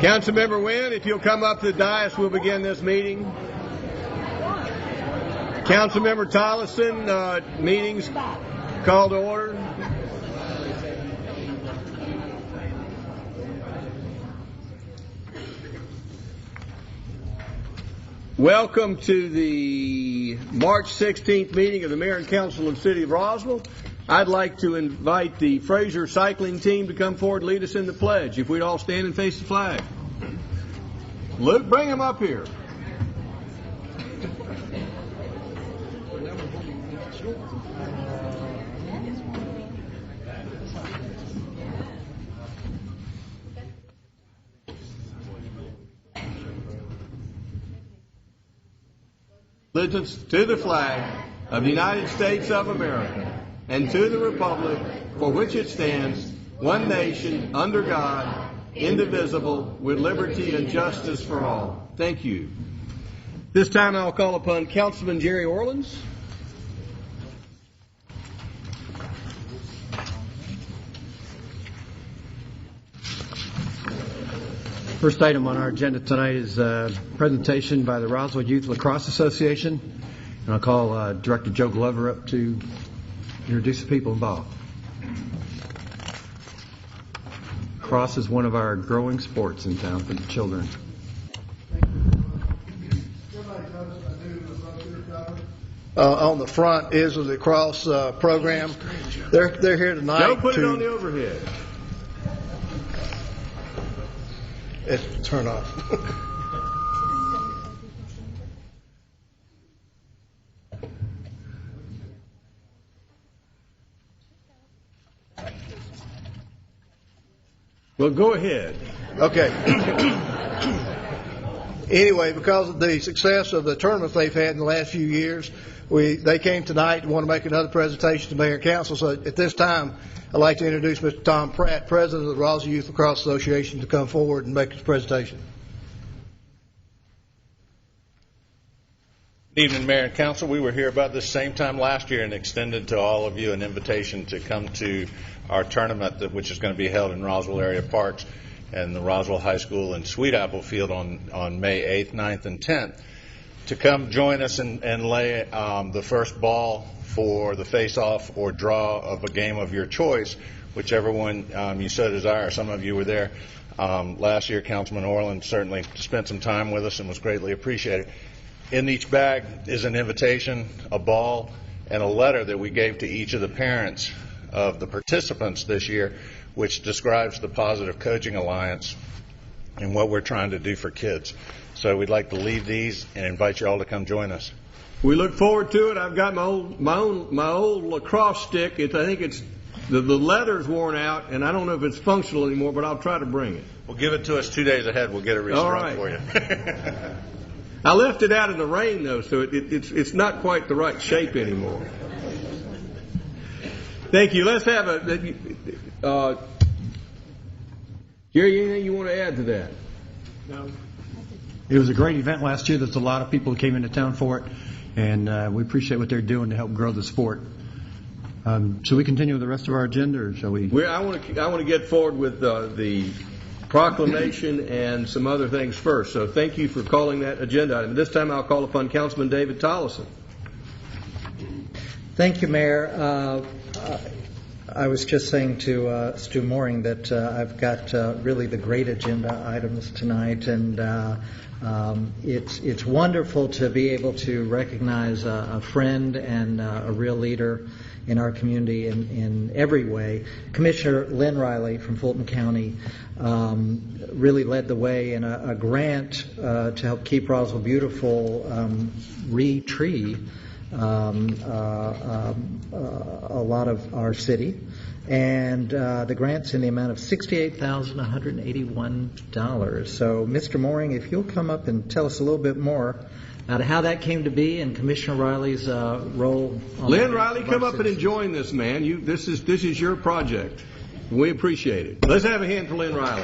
Councilmember Wynn, if you'll come up to the dais, we'll begin this meeting. Councilmember Tolleson, meetings called to order. Welcome to the March 16th meeting of the Mayor and Council of the City of Roswell. I'd like to invite the Fraser cycling team to come forward and lead us in the pledge. If we'd all stand and face the flag. Luke, bring them up here. Allegiance to the flag of the United States of America and to the republic for which it stands, one nation, under God, indivisible, with liberty and justice for all. Thank you. This time I'll call upon Councilman Jerry Orleans. First item on our agenda tonight is a presentation by the Roswell Youth Lacrosse Association. And I'll call Director Joe Glover up to introduce the people involved. Lacrosse is one of our growing sports in town for the children. On the front is the lacrosse program. They're here tonight. Don't put it on the overhead. Turn off. Well, go ahead. Okay. Anyway, because of the success of the tournaments they've had in the last few years, they came tonight and want to make another presentation to Mayor and Council. So at this time, I'd like to introduce Mr. Tom Pratt, President of the Roswell Youth Lacrosse Association, to come forward and make his presentation. Good evening, Mayor and Council. We were here about this same time last year and extended to all of you an invitation to come to our tournament, which is going to be held in Roswell area parks and the Roswell High School and Sweet Apple Field on May 8th, 9th, and 10th. To come join us and lay the first ball for the face-off or draw of a game of your choice, whichever one you so desire. Some of you were there last year. Councilman Orland certainly spent some time with us and was greatly appreciated. In each bag is an invitation, a ball, and a letter that we gave to each of the parents of the participants this year, which describes the Positive Coaching Alliance and what we're trying to do for kids. So we'd like to leave these and invite you all to come join us. We look forward to it. I've got my old lacrosse stick. I think it's the letter's worn out, and I don't know if it's functional anymore, but I'll try to bring it. Well, give it to us 2 days ahead. We'll get it restrung for you. I left it out in the rain, though, so it's not quite the right shape anymore. Thank you. Let's have Jerry, anything you want to add to that? No. It was a great event last year. There's a lot of people who came into town for it, and we appreciate what they're doing to help grow the sport. Shall we continue with the rest of our agenda, or shall we? I want to get forward with the proclamation and some other things first. So thank you for calling that agenda item. This time I'll call upon Councilman David Tolleson. Thank you, Mayor. I was just saying to Stu Mooring that I've got really the great agenda items tonight, and it's wonderful to be able to recognize a friend and a real leader in our community in every way. Commissioner Lynn Riley from Fulton County really led the way in a grant to help keep Roswell beautiful, re-tree a lot of our city. And the grant's in the amount of $68,181. So, Mr. Mooring, if you'll come up and tell us a little bit more about how that came to be and Commissioner Riley's role. Lynn Riley, come up and join this, man. This is your project. We appreciate it. Let's have a hand for Lynn Riley.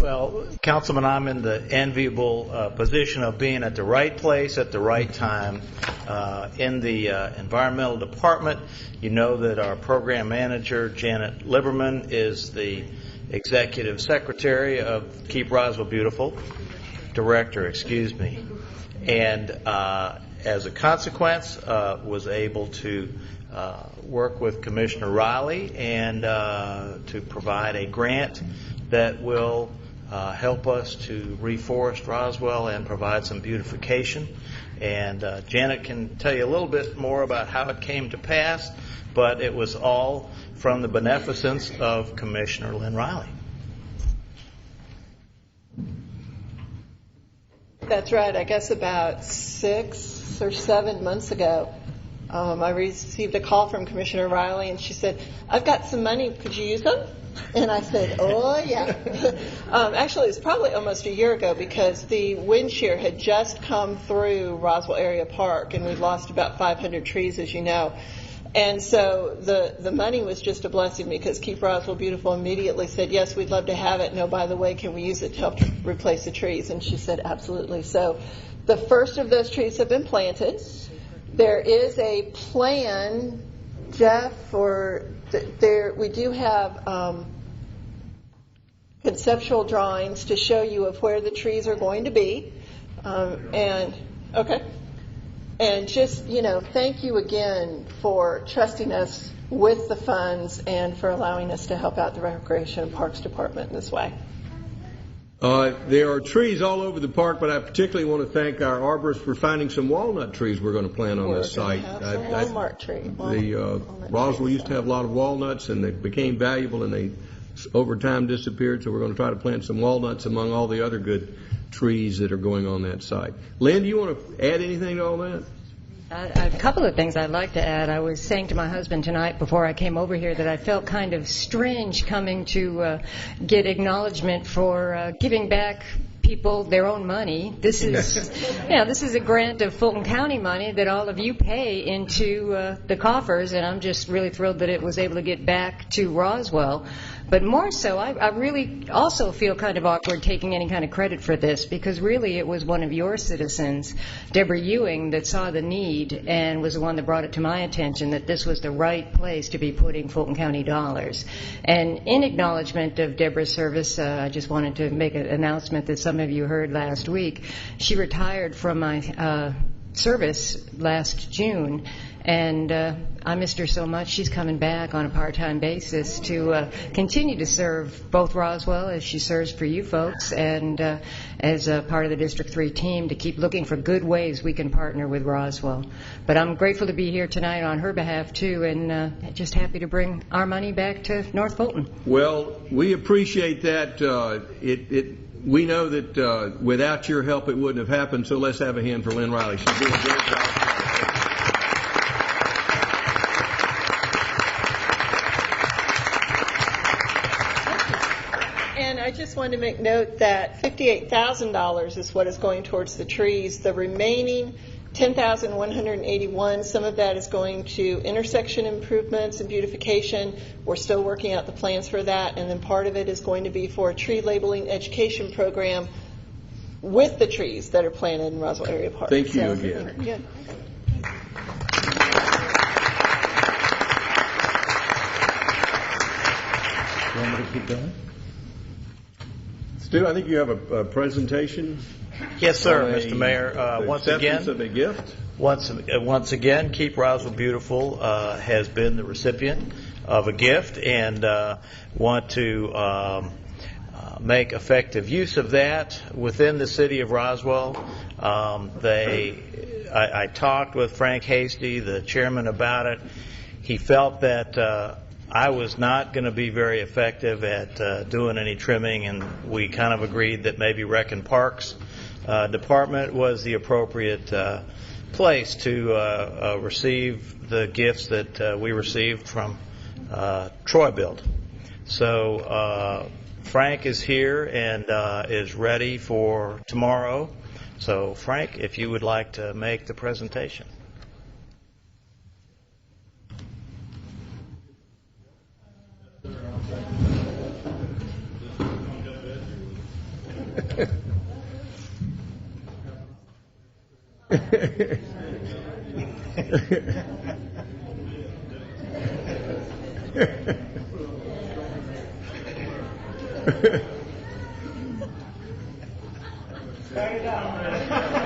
Well, Councilman, I'm in the enviable position of being at the right place at the right time. In the environmental department, you know that our program manager, Janet Liberman, is the executive secretary of Keep Roswell Beautiful, director, excuse me. And as a consequence, was able to work with Commissioner Riley and to provide a grant that will help us to reforest Roswell and provide some beautification. And Janet can tell you a little bit more about how it came to pass, but it was all from the beneficence of Commissioner Lynn Riley. That's right. I guess about 6 or 7 months ago, I received a call from Commissioner Riley, and she said, "I've got some money. Could you use them?" And I said, "Oh, yeah." Actually, it was probably almost a year ago because the wind shear had just come through Roswell Area Park, and we'd lost about 500 trees, as you know. And so the money was just a blessing because Keep Roswell Beautiful immediately said, "Yes, we'd love to have it. No, by the way, can we use it to help replace the trees?" And she said, "Absolutely." So the first of those trees have been planted. There is a plan, Jeff, we do have conceptual drawings to show you of where the trees are going to be. And just, thank you again for trusting us with the funds and for allowing us to help out the Recreation and Parks Department in this way. There are trees all over the park, but I particularly want to thank our arborist for finding some walnut trees we're going to plant on this site. Walmart tree. Roswell used to have a lot of walnuts, and they became valuable, and they over time disappeared, so we're going to try to plant some walnuts among all the other good trees that are going on that site. Lynn, do you want to add anything to all that? A couple of things I'd like to add. I was saying to my husband tonight before I came over here that I felt kind of strange coming to get acknowledgement for giving back people their own money. This is, this is a grant of Fulton County money that all of you pay into the coffers, and I'm just really thrilled that it was able to get back to Roswell. But more so, I really also feel kind of awkward taking any kind of credit for this because really it was one of your citizens, Deborah Ewing, that saw the need and was the one that brought it to my attention that this was the right place to be putting Fulton County dollars. And in acknowledgement of Deborah's service, I just wanted to make an announcement that some of you heard last week. She retired from my service last June, and I missed her so much. She's coming back on a part-time basis to continue to serve both Roswell as she serves for you folks and as a part of the District 3 team to keep looking for good ways we can partner with Roswell. But I'm grateful to be here tonight on her behalf too, and just happy to bring our money back to North Fulton. Well, we appreciate that. We know that without your help it wouldn't have happened, so let's have a hand for Lynn Riley. She's doing a great job. And I just wanted to make note that $58,000 is what is going towards the trees. The remaining $10,181, some of that is going to intersection improvements and beautification. We're still working out the plans for that, and then part of it is going to be for a tree labeling education program with the trees that are planted in Roswell Area Park. Thank you again. Yeah. You want me to keep going? Stu, I think you have a presentation. Yes, sir, Mr. Mayor. Once again, of a gift. Once again, Keep Roswell Beautiful has been the recipient of a gift, and want to make effective use of that within the city of Roswell. I talked with Frank Hasty, the chairman, about it. He felt that I was not going to be very effective at doing any trimming, and we kind of agreed that maybe Rec and Parks Department was the appropriate place to receive the gifts that we received from Troy Build. So Frank is here and is ready for tomorrow. So Frank, if you would like to make the presentation.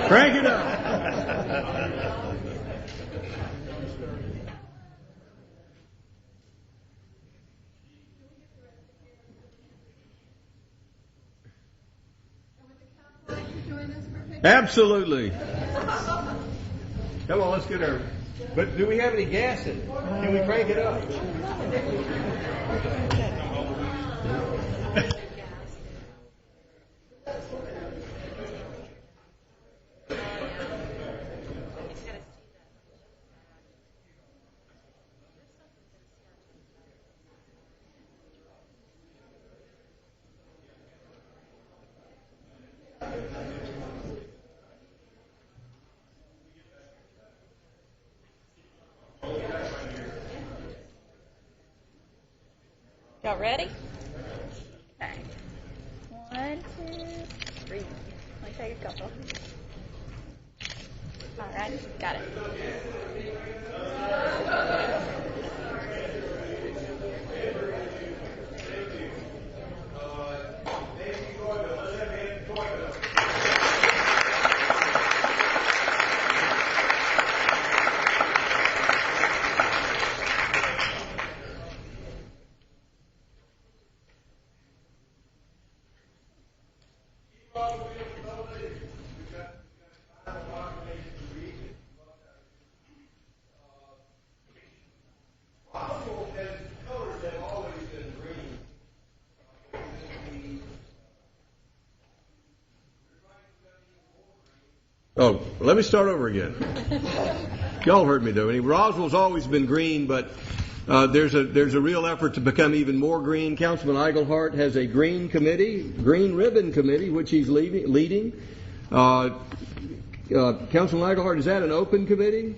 Crank it up. Absolutely. Come on, let's get her. But do we have any gas in it? Can we crank it up? Y'all ready? Okay. 1, 2, 3. Let me take a couple. All right, got it. Oh, let me start over again. Y'all heard me though. Roswell's always been green, but there's a real effort to become even more green. Councilman Eichelhart has a green committee, green ribbon committee, which he's leading. Councilman Eichelhart, is that an open committee?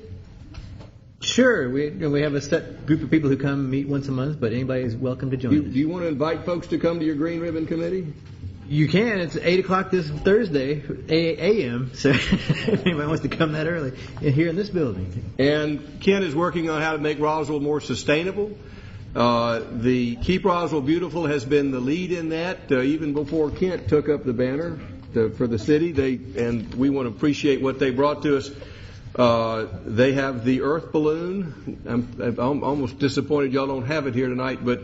Sure. We have a set group of people who come meet once a month, but anybody is welcome to join us. Do you want to invite folks to come to your green ribbon committee? You can. It's 8 o'clock this Thursday, a.m., so if anybody wants to come that early, here in this building. And Ken is working on how to make Roswell more sustainable. The Keep Roswell Beautiful has been the lead in that, even before Kent took up the banner for the city. And we want to appreciate what they brought to us. They have the Earth balloon. I'm almost disappointed y'all don't have it here tonight, but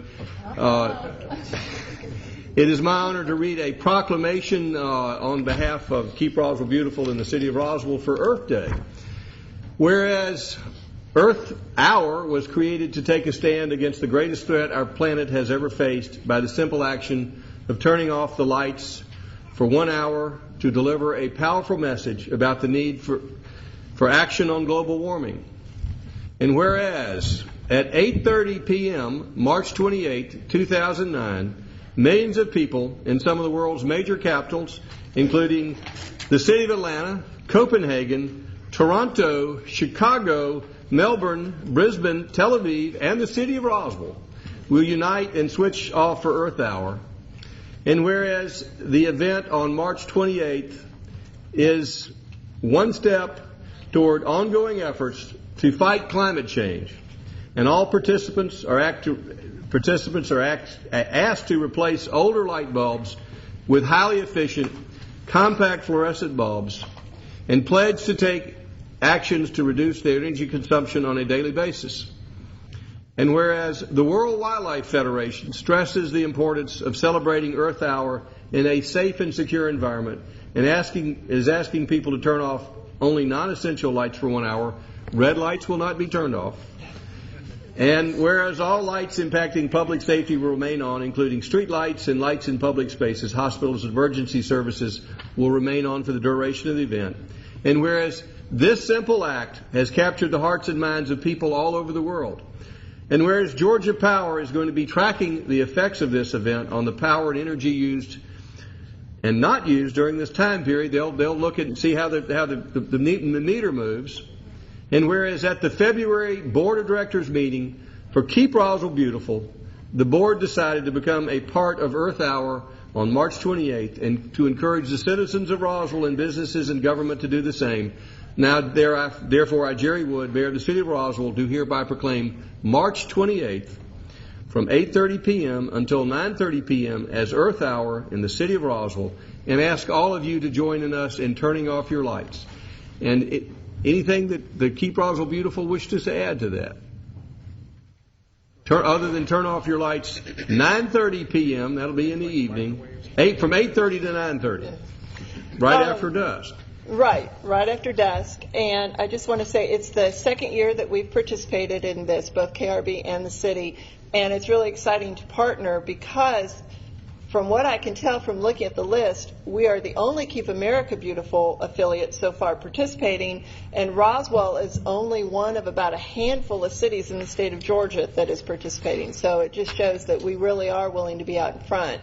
it is my honor to read a proclamation on behalf of Keep Roswell Beautiful in the city of Roswell for Earth Day. Whereas Earth Hour was created to take a stand against the greatest threat our planet has ever faced by the simple action of turning off the lights for 1 hour to deliver a powerful message about the need for action on global warming. And whereas at 8:30 p.m., March 28, 2009, millions of people in some of the world's major capitals, including the city of Atlanta, Copenhagen, Toronto, Chicago, Melbourne, Brisbane, Tel Aviv, and the city of Roswell, will unite and switch off for Earth Hour. And whereas the event on March 28th is one step toward ongoing efforts to fight climate change, and all participants are asked to replace older light bulbs with highly efficient, compact fluorescent bulbs, and pledge to take actions to reduce their energy consumption on a daily basis. And whereas the World Wildlife Federation stresses the importance of celebrating Earth Hour in a safe and secure environment, and is asking people to turn off only non-essential lights for 1 hour, red lights will not be turned off. And whereas all lights impacting public safety will remain on, including street lights and lights in public spaces, hospitals, and emergency services will remain on for the duration of the event. And whereas this simple act has captured the hearts and minds of people all over the world. And whereas Georgia Power is going to be tracking the effects of this event on the power and energy used and not used during this time period, they'll look at and see how the meter moves. And whereas at the February Board of Directors meeting for Keep Roswell Beautiful, the board decided to become a part of Earth Hour on March 28th, and to encourage the citizens of Roswell and businesses and government to do the same. Now, therefore, I, Jerry Wood, Mayor of the City of Roswell, do hereby proclaim March 28th from 8:30 p.m. until 9:30 p.m. as Earth Hour in the City of Roswell, and ask all of you to join in us in turning off your lights. And anything that the Keep Roswell Beautiful wishes to add to that? Other than turn off your lights, 9:30 p.m., that'll be in the evening, from 8:30 to 9:30, right after dusk. Right after dusk. And I just want to say it's the second year that we've participated in this, both KRB and the city, and it's really exciting to partner because from what I can tell from looking at the list, we are the only Keep America Beautiful affiliate so far participating, and Roswell is only one of about a handful of cities in the state of Georgia that is participating. So it just shows that we really are willing to be out in front.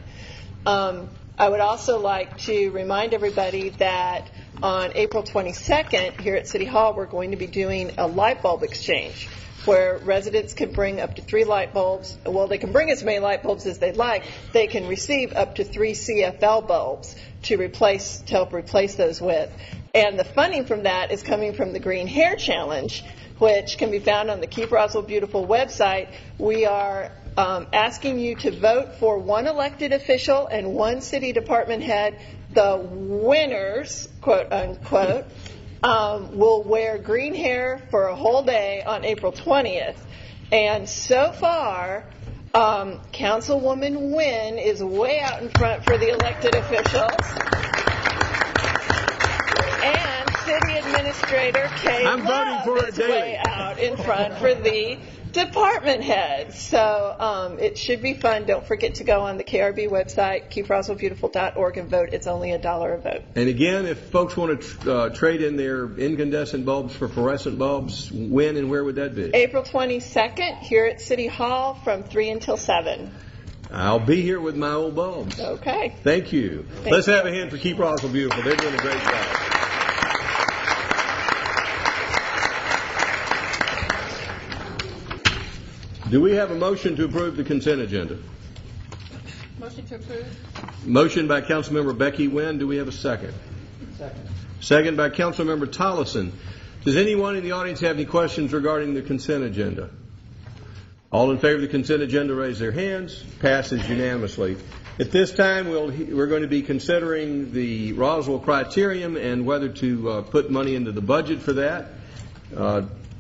I would also like to remind everybody that on April 22nd here at City Hall, we're going to be doing a light bulb exchange where residents can bring up to 3 light bulbs. Well, they can bring as many light bulbs as they'd like. They can receive up to 3 CFL bulbs to help replace those with. And the funding from that is coming from the Green Hair Challenge, which can be found on the Keep Roswell Beautiful website. We are asking you to vote for 1 elected official and 1 city department head. The winners, quote unquote, will wear green hair for a whole day on April 20th. And so far, Councilwoman Wynn is way out in front for the elected officials. And City Administrator Kay Love is way out in front for the department heads. So it should be fun. Don't forget to go on the KRB website, keeproswellbeautiful.org, and vote. It's only $1 a vote. And again, if folks want to trade in their incandescent bulbs for fluorescent bulbs, when and where would that be? April 22nd here at City Hall from 3 until 7. I'll be here with my old bulbs. Okay. Thank you. Let's have a hand for Keep Roswell Beautiful. They're doing a great job. Do we have a motion to approve the consent agenda? Motion to approve. Motion by Councilmember Becky Wynn. Do we have a second? Second by Councilmember Tollison. Does anyone in the audience have any questions regarding the consent agenda? All in favor of the consent agenda, raise their hands. Passes unanimously. At this time, we're going to be considering the Roswell Criterium and whether to put money into the budget for that.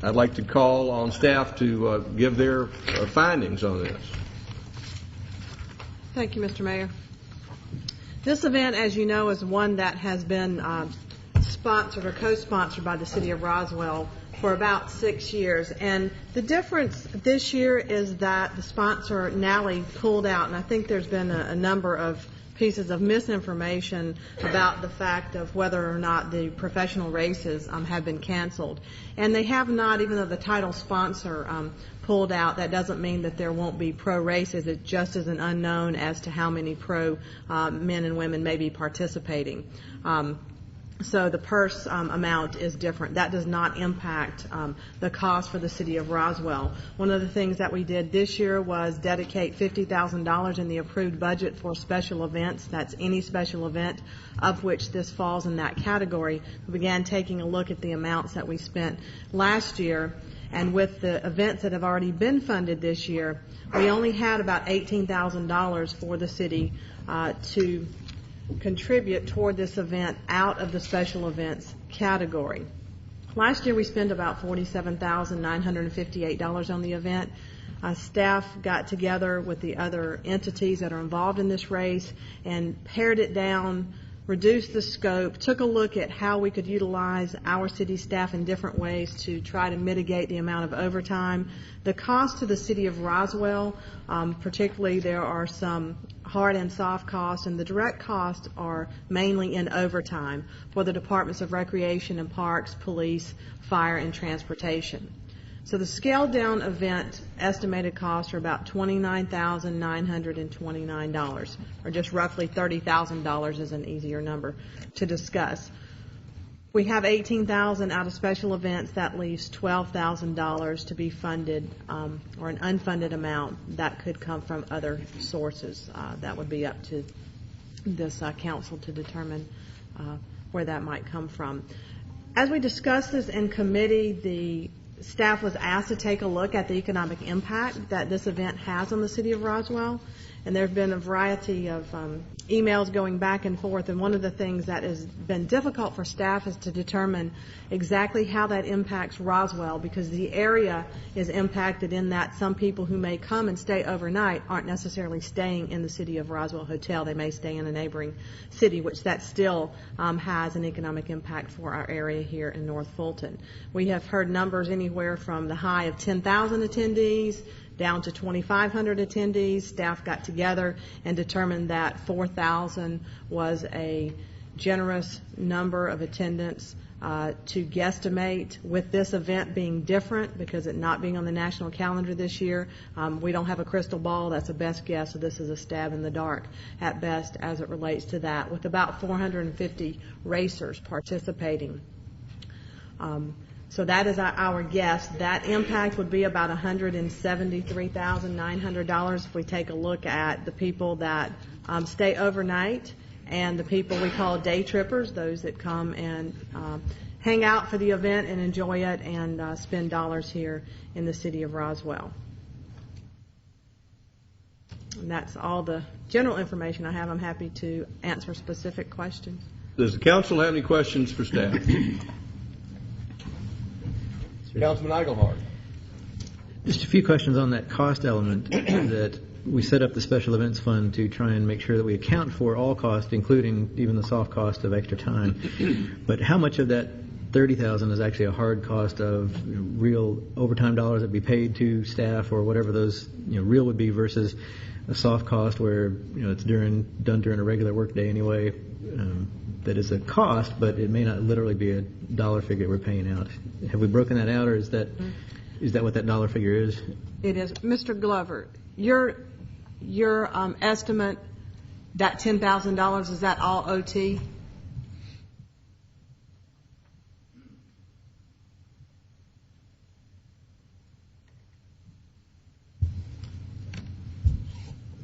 I'd like to call on staff to give their findings on this. Thank you, Mr. Mayor. This event, as you know, is one that has been sponsored or co-sponsored by the City of Roswell for about 6 years. And the difference this year is that the sponsor, Nally, pulled out, and I think there's been a number of pieces of misinformation about the fact of whether or not the professional races have been canceled. And they have not, even though the title sponsor pulled out. That doesn't mean that there won't be pro races. It just is an unknown as to how many pro men and women may be participating. So the purse amount is different. That does not impact the cost for the City of Roswell. One of the things that we did this year was dedicate $50,000 in the approved budget for special events. That's any special event of which this falls in that category. We began taking a look at the amounts that we spent last year, and with the events that have already been funded this year, we only had about $18,000 for the city to contribute toward this event out of the special events category. Last year we spent about $47,958 on the event. Staff got together with the other entities that are involved in this race and pared it down, reduced the scope, took a look at how we could utilize our city staff in different ways to try to mitigate the amount of overtime. The cost to the City of Roswell, particularly there are some hard and soft costs, and the direct costs are mainly in overtime for the Departments of Recreation and Parks, Police, Fire, and Transportation. So the scaled down event estimated costs are about $29,929, or just roughly $30,000 is an easier number to discuss. We have $18,000 out of special events. That leaves $12,000 to be funded, or an unfunded amount that could come from other sources. That would be up to this council to determine where that might come from. As we discussed this in committee, the staff was asked to take a look at the economic impact that this event has on the city of Roswell. And there have been a variety of emails going back and forth. And one of the things that has been difficult for staff is to determine exactly how that impacts Roswell, because the area is impacted in that some people who may come and stay overnight aren't necessarily staying in the city of Roswell hotel. They may stay in a neighboring city, which that still has an economic impact for our area here in North Fulton. We have heard numbers anywhere from the high of 10,000 attendees down to 2,500 attendees. Staff got together and determined that 4,000 was a generous number of attendance to guesstimate. With this event being different, because it not being on the national calendar this year, we don't have a crystal ball. That's a best guess, so this is a stab in the dark at best as it relates to that, with about 450 racers participating. So that is our guess. That impact would be about $173,900 if we take a look at the people that stay overnight and the people we call day trippers, those that come and hang out for the event and enjoy it and spend dollars here in the city of Roswell. And that's all the general information I have. I'm happy to answer specific questions. Does the council have any questions for staff? Councilman Eichelhart. Just a few questions on that cost element that we set up the special events fund to try and make sure that we account for all costs, including even the soft cost of extra time. But how much of that $30,000 is actually a hard cost of real overtime dollars that be paid to staff or whatever those real would be versus a soft cost where it's done during a regular work day anyway? That is a cost, but it may not literally be a dollar figure we're paying out. Have we broken that out, or is that what that dollar figure is? It is. Mr. Glover, your estimate, that $10,000, is that all OT?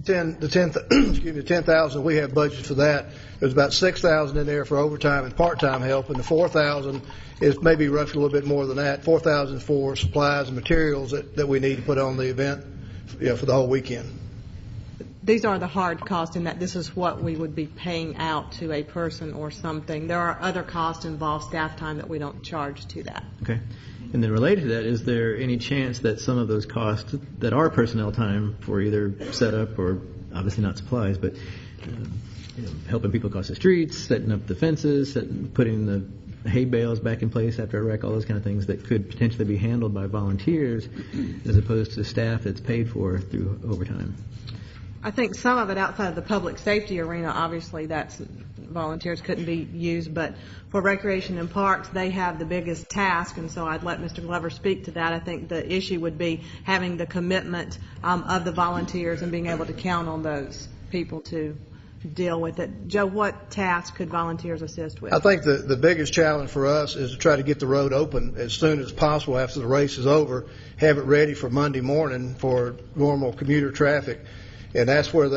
The 10,000 we have budgeted for that. There's about 6,000 in there for overtime and part-time help, and the 4,000 is maybe roughly a little bit more than that. 4,000 for supplies and materials that we need to put on the event, for the whole weekend. These are the hard costs in that this is what we would be paying out to a person or something. There are other costs involved, staff time, that we don't charge to that. Okay. And then related to that, is there any chance that some of those costs that are personnel time for either setup or obviously not supplies, but helping people cross the streets, setting up the fences, putting the hay bales back in place after a wreck, all those kind of things that could potentially be handled by volunteers as opposed to staff that's paid for through overtime? I think some of it outside of the public safety arena, obviously that's volunteers couldn't be used, but for recreation and parks, they have the biggest task, and so I'd let Mr. Glover speak to that. I think the issue would be having the commitment of the volunteers and being able to count on those people to deal with it. Joe, what tasks could volunteers assist with? I think the biggest challenge for us is to try to get the road open as soon as possible after the race is over, have it ready for Monday morning for normal commuter traffic. And that's where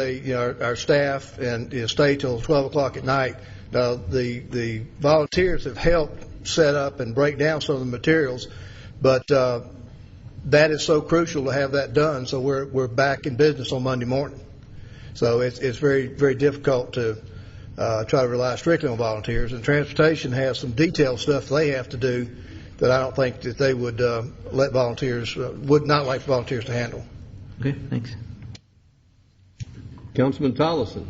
our staff stay till 12 o'clock at night. Now, the volunteers have helped set up and break down some of the materials, but that is so crucial to have that done. So we're back in business on Monday morning. So it's very, very difficult to try to rely strictly on volunteers. And transportation has some detailed stuff they have to do that I don't think that they would let volunteers would not like volunteers to handle. Okay, thanks. Councilman Tollison.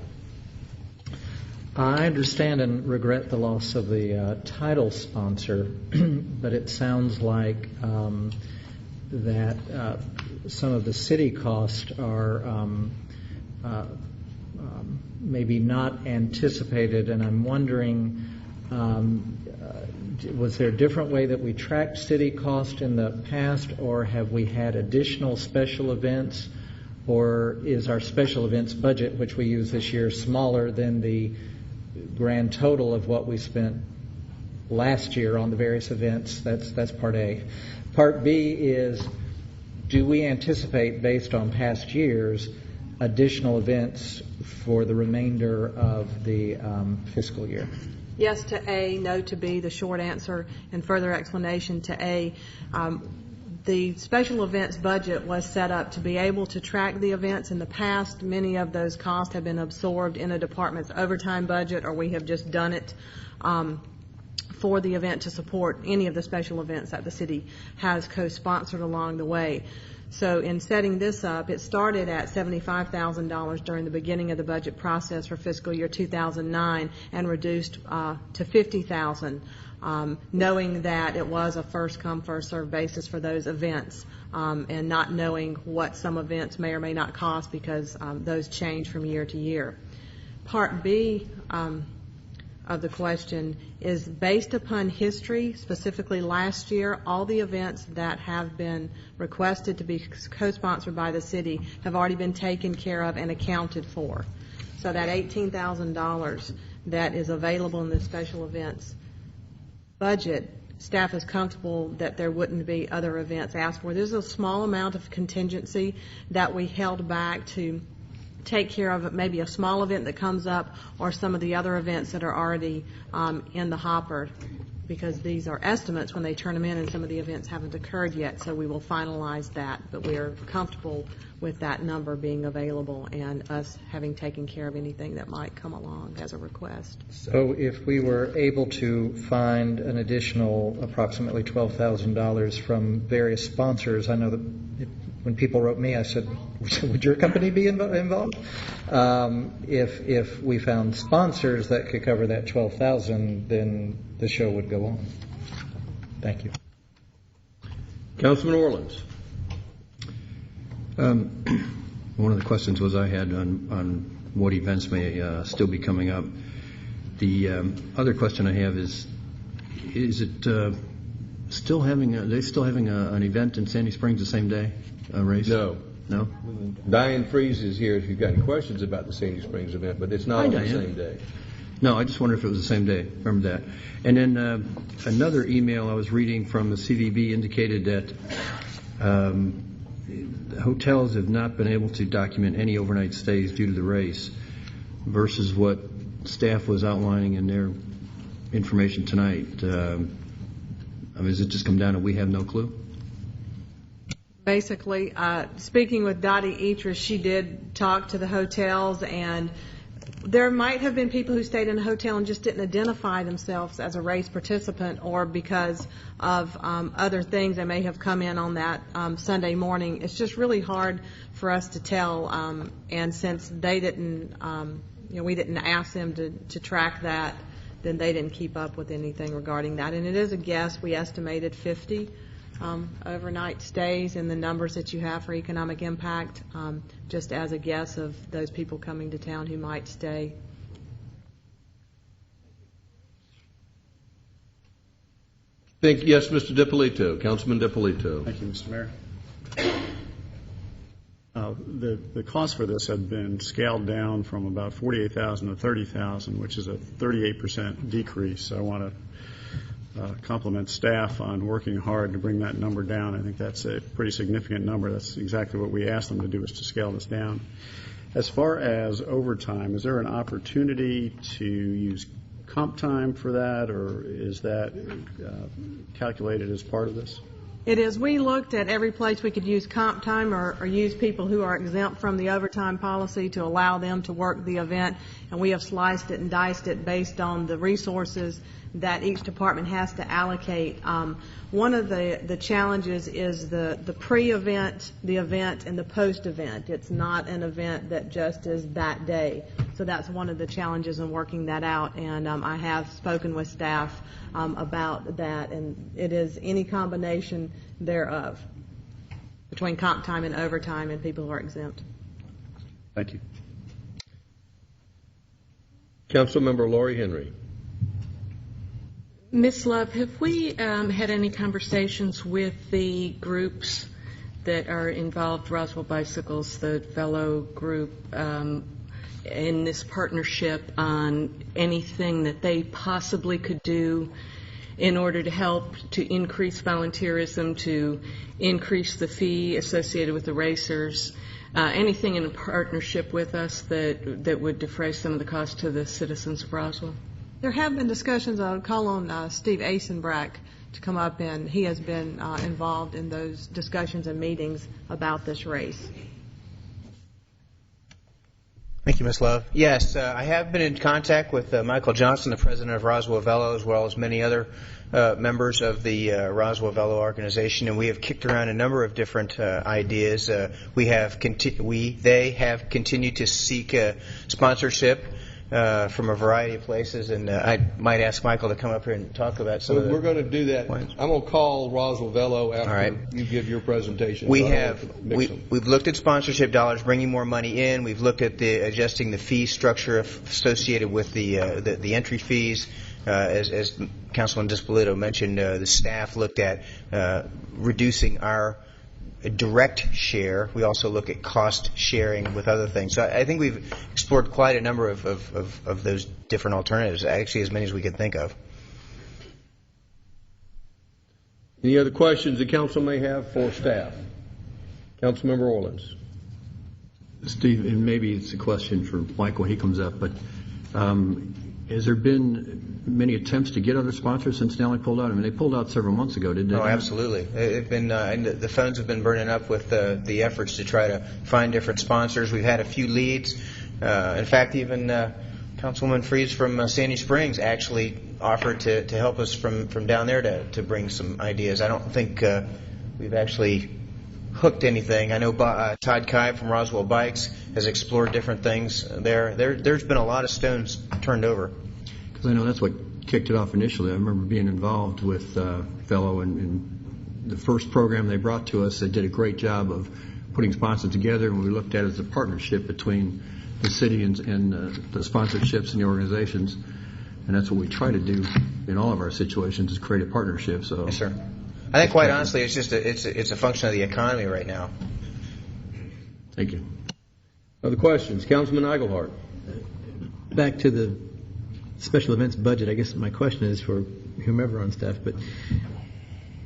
I understand and regret the loss of the title sponsor, but it sounds like that some of the city costs are maybe not anticipated, and I'm wondering, was there a different way that we tracked city cost in the past, or have we had additional special events? Or is our special events budget, which we use this year, smaller than the grand total of what we spent last year on the various events? That's part A. Part B is, do we anticipate, based on past years, additional events for the remainder of the fiscal year? Yes to A, no to B, the short answer, and further explanation to A. The special events budget was set up to be able to track the events. In the past, many of those costs have been absorbed in a department's overtime budget, or we have just done it for the event to support any of the special events that the city has co-sponsored along the way. So in setting this up, it started at $75,000 during the beginning of the budget process for fiscal year 2009 and reduced to $50,000, knowing that it was a first-come, first-served basis for those events, and not knowing what some events may or may not cost because those change from year to year. Part B of the question is based upon history. Specifically last year, all the events that have been requested to be co-sponsored by the city have already been taken care of and accounted for. So that $18,000 that is available in the special events budget, staff is comfortable that there wouldn't be other events asked for. There's a small amount of contingency that we held back to take care of maybe a small event that comes up or some of the other events that are already in the hopper, because these are estimates when they turn them in and some of the events haven't occurred yet, so we will finalize that, but we are comfortable with that number being available and us having taken care of anything that might come along as a request. So if we were able to find an additional approximately $12,000 from various sponsors, I know that when people wrote me, I said, would your company be involved? If we found sponsors that could cover that $12,000, then the show would go on. Thank you. Councilman Orleans. One of the questions was I had on what events may still be coming up. The other question I have is it still having an event in Sandy Springs the same day? A race? No. No? Diane Freeze is here if you've got any questions about the Sandy Springs event, but it's not on the same day. No, I just wondered if it was the same day. Remember that. And then another email I was reading from the CVB indicated that hotels have not been able to document any overnight stays due to the race versus what staff was outlining in their information tonight. Does it just come down to we have no clue? Basically, speaking with Dottie Eatrish, she did talk to the hotels, and there might have been people who stayed in a hotel and just didn't identify themselves as a race participant, or because of other things they may have come in on that Sunday morning. It's just really hard for us to tell, and since they didn't, we didn't ask them to track that, then they didn't keep up with anything regarding that. And it is a guess. We estimated 50 overnight stays in the numbers that you have for economic impact, just as a guess of those people coming to town who might stay. Yes, Mr. DiPolito, Councilman DiPolito. Thank you, Mr. Mayor. The cost for this had been scaled down from about $48,000 to $30,000, which is a 38% decrease. I want to compliment staff on working hard to bring that number down. I think that's a pretty significant number. That's exactly what we asked them to do, is to scale this down. As far as overtime, is there an opportunity to use comp time for that, or is that calculated as part of this? It is. We looked at every place we could use comp time or use people who are exempt from the overtime policy to allow them to work the event, and we have sliced it and diced it based on the resources that each department has to allocate. One of the challenges is the pre-event, the event, and the post-event. It's not an event that just is that day. So that's one of the challenges in working that out, and I have spoken with staff about that, and it is any combination thereof between comp time and overtime and people who are exempt. Thank you. Councilmember Lori Henry. Ms. Love, have we had any conversations with the groups that are involved, Roswell Bicycles, the fellow group, in this partnership on anything that they possibly could do in order to help to increase volunteerism, to increase the fee associated with the racers? anything in partnership with us that would defray some of the cost to the citizens of Roswell? There have been discussions. I'll call on Steve Asenbrack to come up, and he has been involved in those discussions and meetings about this race. Thank you, Ms. Love. Yes, I have been in contact with Michael Johnson, the president of Roswell Velo, as well as many other members of the Roswell Velo organization, and we have kicked around a number of different ideas. They have continued to seek sponsorship from a variety of places, and I might ask Michael to come up here and talk about some of the... We're going to do that. plans. I'm going to call Roswell Velo after right. you give your presentation. We've looked at sponsorship dollars, bringing more money in. We've looked at adjusting the fee structure associated with the entry fees. As Councilman Dispolito mentioned, the staff looked at reducing our direct share. We also look at cost sharing with other things. So I think we've explored quite a number of those different alternatives, actually as many as we could think of. Any other questions the council may have for staff? Councilmember Orleans. Steve, and maybe it's a question for Mike when he comes up, but has there been many attempts to get other sponsors since Stanley pulled out? I mean, they pulled out several months ago, didn't they? Oh, absolutely. They've been, and the phones have been burning up with the efforts to try to find different sponsors. We've had a few leads. In fact, even Councilwoman Freeze from Sandy Springs actually offered to help us from down there to bring some ideas. I don't think we've actually hooked anything. I know Todd Kai from Roswell Bikes has explored different things there. There's been a lot of stones turned over. Because I know that's what kicked it off initially. I remember being involved with Fellow, and the first program they brought to us, they did a great job of putting sponsors together, and we looked at it as a partnership between the city and the sponsorships and the organizations, and that's what we try to do in all of our situations, is create a partnership. So yes, sir. I think, quite honestly, it's just it's a function of the economy right now. Thank you. Other questions? Councilman Eichelhart. Back to the special events budget, I guess my question is for whomever on staff, but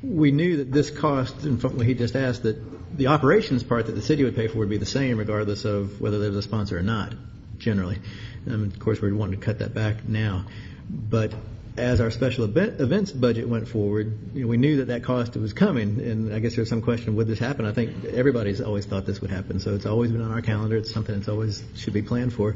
we knew that this cost, and from what he just asked, that the operations part that the city would pay for would be the same regardless of whether there's a sponsor or not, generally. Of course, we're wanting to cut that back now. But as our special events budget went forward, we knew that cost was coming, and I guess there's some question, would this happen? I think everybody's always thought this would happen, so it's always been on our calendar. It's something that's always should be planned for.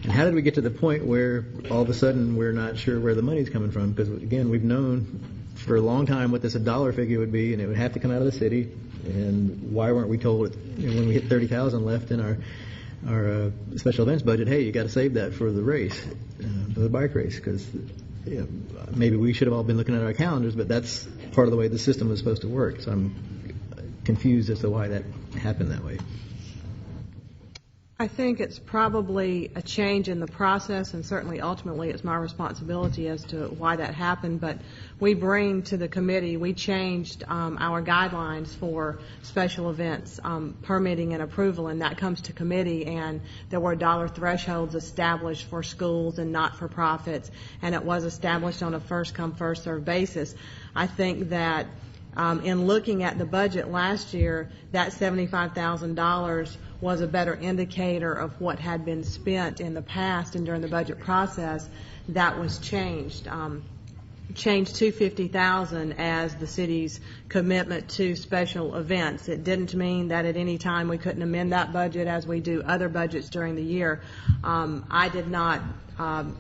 And how did we get to the point where all of a sudden we're not sure where the money's coming from? Because, again, we've known for a long time what this dollar figure would be, and it would have to come out of the city. And why weren't we told when we hit $30,000 left in our special events budget, hey, you got to save that for the race, for the bike race, because maybe we should have all been looking at our calendars, but that's part of the way the system was supposed to work. So I'm confused as to why that happened that way. I think it's probably a change in the process, and certainly ultimately it's my responsibility as to why that happened, but we bring to the committee, we changed our guidelines for special events permitting and approval, and that comes to committee, and there were dollar thresholds established for schools and not-for-profits, and it was established on a first-come, first-served basis. I think that in looking at the budget last year, that $75,000 was a better indicator of what had been spent in the past, and during the budget process, that was changed. Changed to $50,000 as the city's commitment to special events. It didn't mean that at any time we couldn't amend that budget as we do other budgets during the year. I did not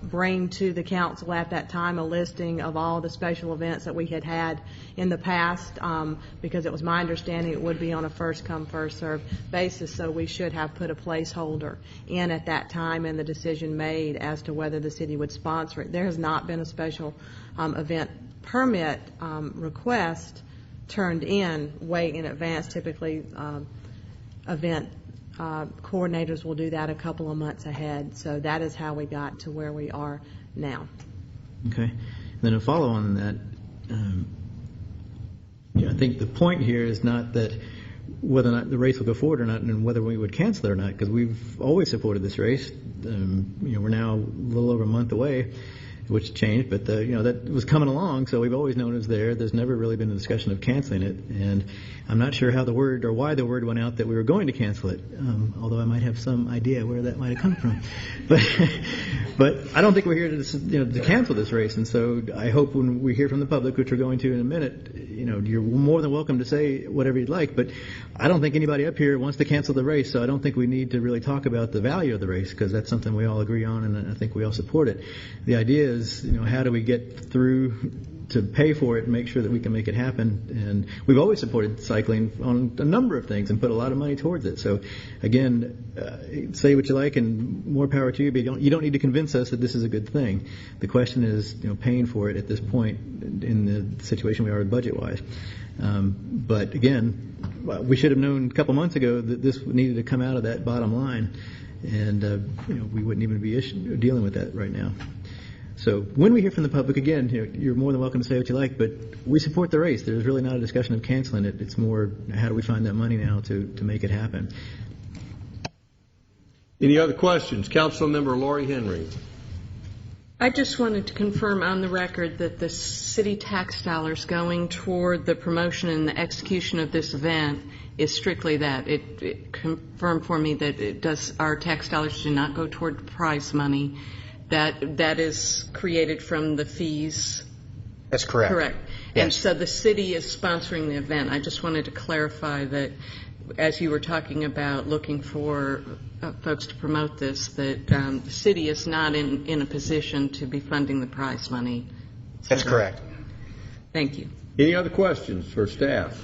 bring to the council at that time a listing of all the special events that we had in the past because it was my understanding it would be on a first-come, first-served basis, so we should have put a placeholder in at that time and the decision made as to whether the city would sponsor it. There has not been a special event permit request turned in way in advance. Typically, event coordinators will do that a couple of months ahead. So that is how we got to where we are now. Okay. Then a follow on that, I think the point here is not that whether or not the race will go forward or not, and whether we would cancel it or not, because we've always supported this race. We're now a little over a month away. which changed, but that was coming along, so we've always known it was there. There's never really been a discussion of canceling it, and I'm not sure how the word or why the word went out that we were going to cancel it, although I might have some idea where that might have come from. But I don't think we're here to cancel this race, and so I hope when we hear from the public, which we're going to in a minute, you're more than welcome to say whatever you'd like, but I don't think anybody up here wants to cancel the race, so I don't think we need to really talk about the value of the race, because that's something we all agree on, and I think we all support it. The idea is, how do we get through to pay for it and make sure that we can make it happen? And we've always supported cycling on a number of things and put a lot of money towards it. So, again, say what you like, and more power to you, but you don't need to convince us that this is a good thing. The question is, paying for it at this point in the situation we are budget-wise. But again, we should have known a couple months ago that this needed to come out of that bottom line, and we wouldn't even be dealing with that right now. So when we hear from the public, again, you're more than welcome to say what you like, but we support the race. There's really not a discussion of canceling it. It's more, how do we find that money now to make it happen? Any other questions? Councilmember Lori Henry. I just wanted to confirm on the record that the city tax dollars going toward the promotion and the execution of this event is strictly that. It confirmed for me that our tax dollars do not go toward prize money. That is created from the fees. That's correct. Correct. Yes. And so the city is sponsoring the event. I just wanted to clarify that, as you were talking about looking for folks to promote this, that the city is not in a position to be funding the prize money. That's correct. Thank you. Any other questions for staff?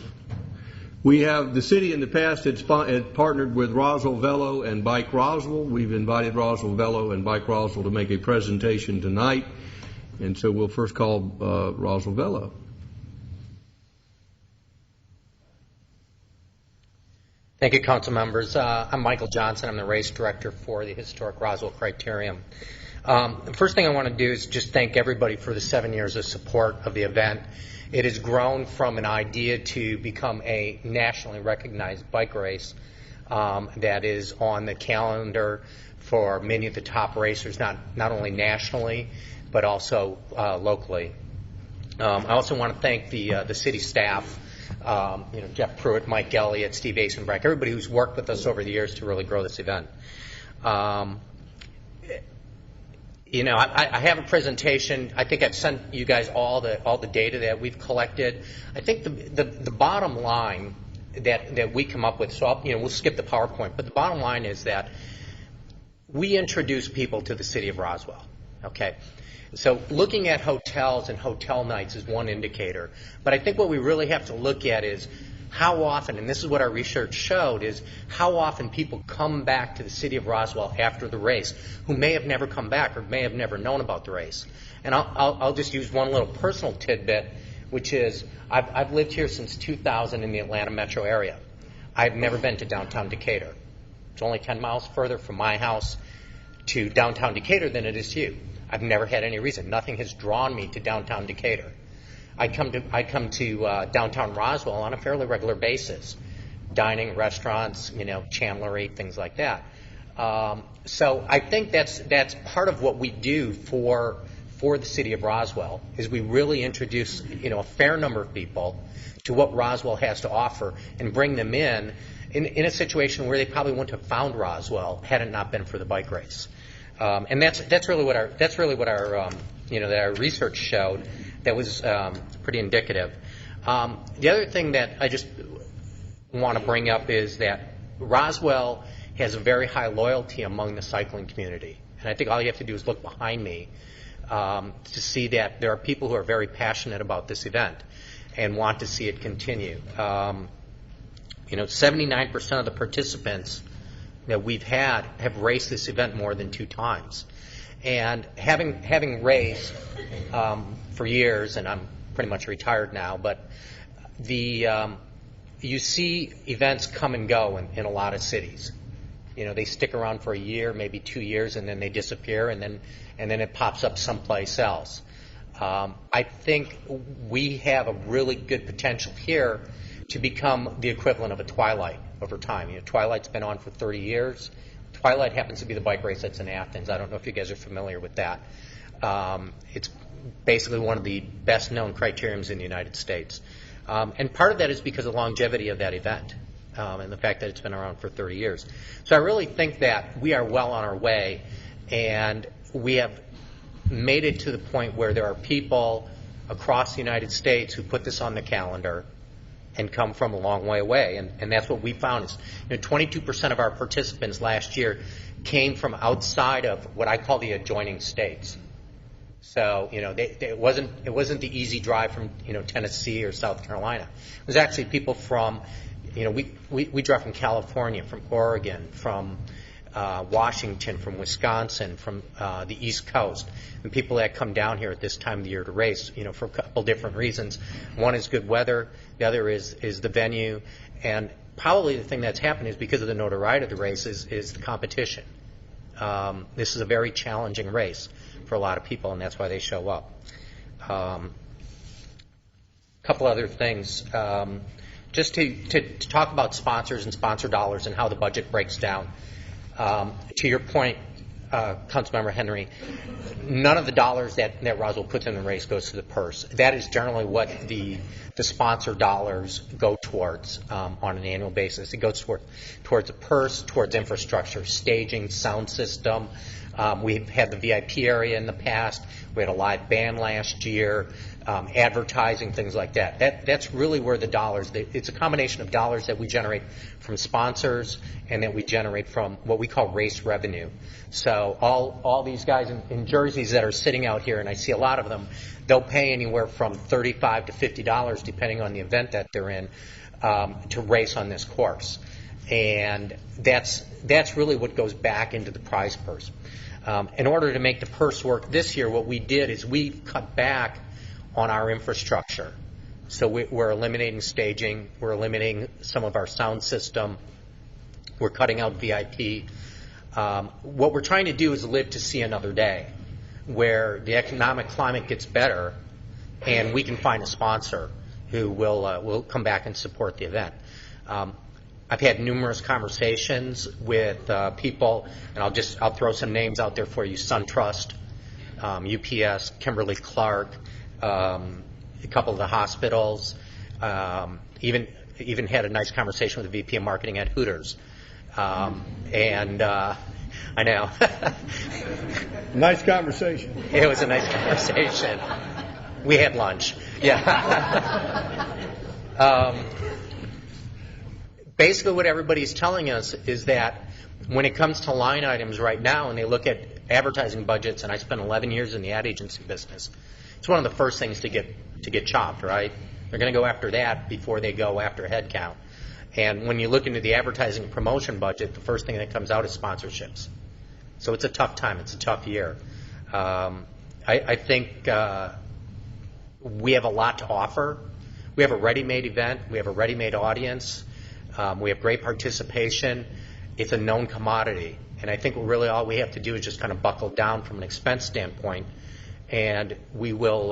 We have, the city in the past had partnered with Roswell Velo and Bike Roswell. We've invited Roswell Velo and Bike Roswell to make a presentation tonight. And so we'll first call Roswell Velo. Thank you, council members. I'm Michael Johnson. I'm the race director for the Historic Roswell Criterium. The first thing I want to do is just thank everybody for the 7 years of support of the event. It has grown from an idea to become a nationally recognized bike race that is on the calendar for many of the top racers, not only nationally, but also locally. I also want to thank the city staff, Jeff Pruitt, Mike Elliott, Steve Asenbrack, everybody who's worked with us over the years to really grow this event. I have a presentation. I think I've sent you guys all the data that we've collected. I think the bottom line that we come up with, so we'll skip the PowerPoint, but the bottom line is that we introduce people to the city of Roswell. Okay, so looking at hotels and hotel nights is one indicator, but I think what we really have to look at is how often, and this is what our research showed, is how often people come back to the city of Roswell after the race who may have never come back or may have never known about the race. And I'll just use one little personal tidbit, which is I've lived here since 2000 in the Atlanta metro area. I've never been to downtown Decatur. It's only 10 miles further from my house to downtown Decatur than it is to you. I've never had any reason. Nothing has drawn me to downtown Decatur. I come to downtown Roswell on a fairly regular basis, dining, restaurants, chandlery, things like that. So I think that's part of what we do for the city of Roswell, is we really introduce a fair number of people to what Roswell has to offer and bring them in a situation where they probably wouldn't have found Roswell had it not been for the bike race. And that's really what our research showed. That was pretty indicative. The other thing that I just want to bring up is that Roswell has a very high loyalty among the cycling community. And I think all you have to do is look behind me to see that there are people who are very passionate about this event and want to see it continue. 79% of the participants that we've had have raced this event more than 2 times. And having raced for years, and I'm pretty much retired now, but you see events come and go in a lot of cities. They stick around for a year, maybe 2 years, and then they disappear, and then it pops up someplace else. I think we have a really good potential here to become the equivalent of a Twilight over time. Twilight's been on for 30 years. Twilight happens to be the bike race that's in Athens. I don't know if you guys are familiar with that. It's basically one of the best-known criteriums in the United States. And part of that is because of the longevity of that event and the fact that it's been around for 30 years. So I really think that we are well on our way, and we have made it to the point where there are people across the United States who put this on the calendar and come from a long way away. And that's what we found is 22% of our participants last year came from outside of what I call the adjoining states. So, it wasn't the easy drive from, Tennessee or South Carolina. It was actually people from, we drive from California, from Oregon, from Washington, from Wisconsin, from the East Coast, and people that come down here at this time of the year to race, for a couple different reasons. One is good weather, the other is the venue, and probably the thing that's happened is because of the notoriety of the race is the competition. This is a very challenging race for a lot of people, and that's why they show up. Couple other things. Just to talk about sponsors and sponsor dollars and how the budget breaks down. To your point, Councilmember Henry, none of the dollars that Roswell puts in the race goes to the purse. That is generally what the sponsor dollars go towards on an annual basis. It goes towards the purse, towards infrastructure, staging, sound system. We've had the VIP area in the past. We had a live band last year, advertising, things like that. That's really where the dollars, it's a combination of dollars that we generate from sponsors and that we generate from what we call race revenue. So all these guys in jerseys that are sitting out here, and I see a lot of them, they'll pay anywhere from $35 to $50, depending on the event that they're in, to race on this course. And that's really what goes back into the prize purse. In order to make the purse work this year, what we did is we cut back on our infrastructure. So we're eliminating staging, we're eliminating some of our sound system, we're cutting out VIP. What we're trying to do is live to see another day where the economic climate gets better and we can find a sponsor who will come back and support the event. I've had numerous conversations with people, and I'll throw some names out there for you: SunTrust, UPS, Kimberly-Clark, a couple of the hospitals. Even had a nice conversation with the VP of Marketing at Hooters, and I know. Nice conversation. It was a nice conversation. We had lunch. Yeah. Basically what everybody's telling us is that when it comes to line items right now, and they look at advertising budgets, and I spent 11 years in the ad agency business, it's one of the first things to get chopped, right? They're going to go after that before they go after headcount. And when you look into the advertising and promotion budget, the first thing that comes out is sponsorships. So it's a tough time. It's a tough year. I think we have a lot to offer. We have a ready-made event. We have a ready-made audience. We have great participation. It's a known commodity. And I think really all we have to do is just kind of buckle down from an expense standpoint, and we will,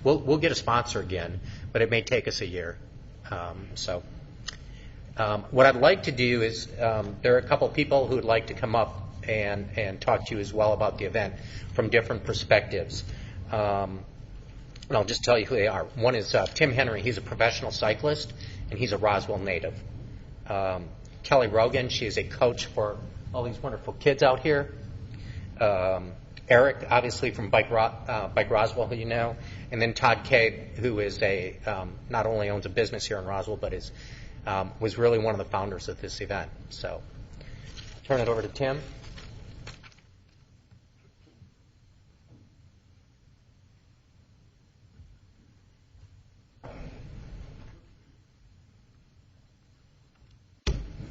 we'll get a sponsor again, but it may take us a year. What I'd like to do is, there are a couple people who would like to come up and talk to you as well about the event from different perspectives. And I'll just tell you who they are. One is Tim Henry. He's a professional cyclist, and he's a Roswell native. Kelly Rogan, she is a coach for all these wonderful kids out here. Eric, obviously from Bike Roswell, who you know. And then Todd Kaye, who is not only owns a business here in Roswell, but was really one of the founders of this event. So I'll turn it over to Tim.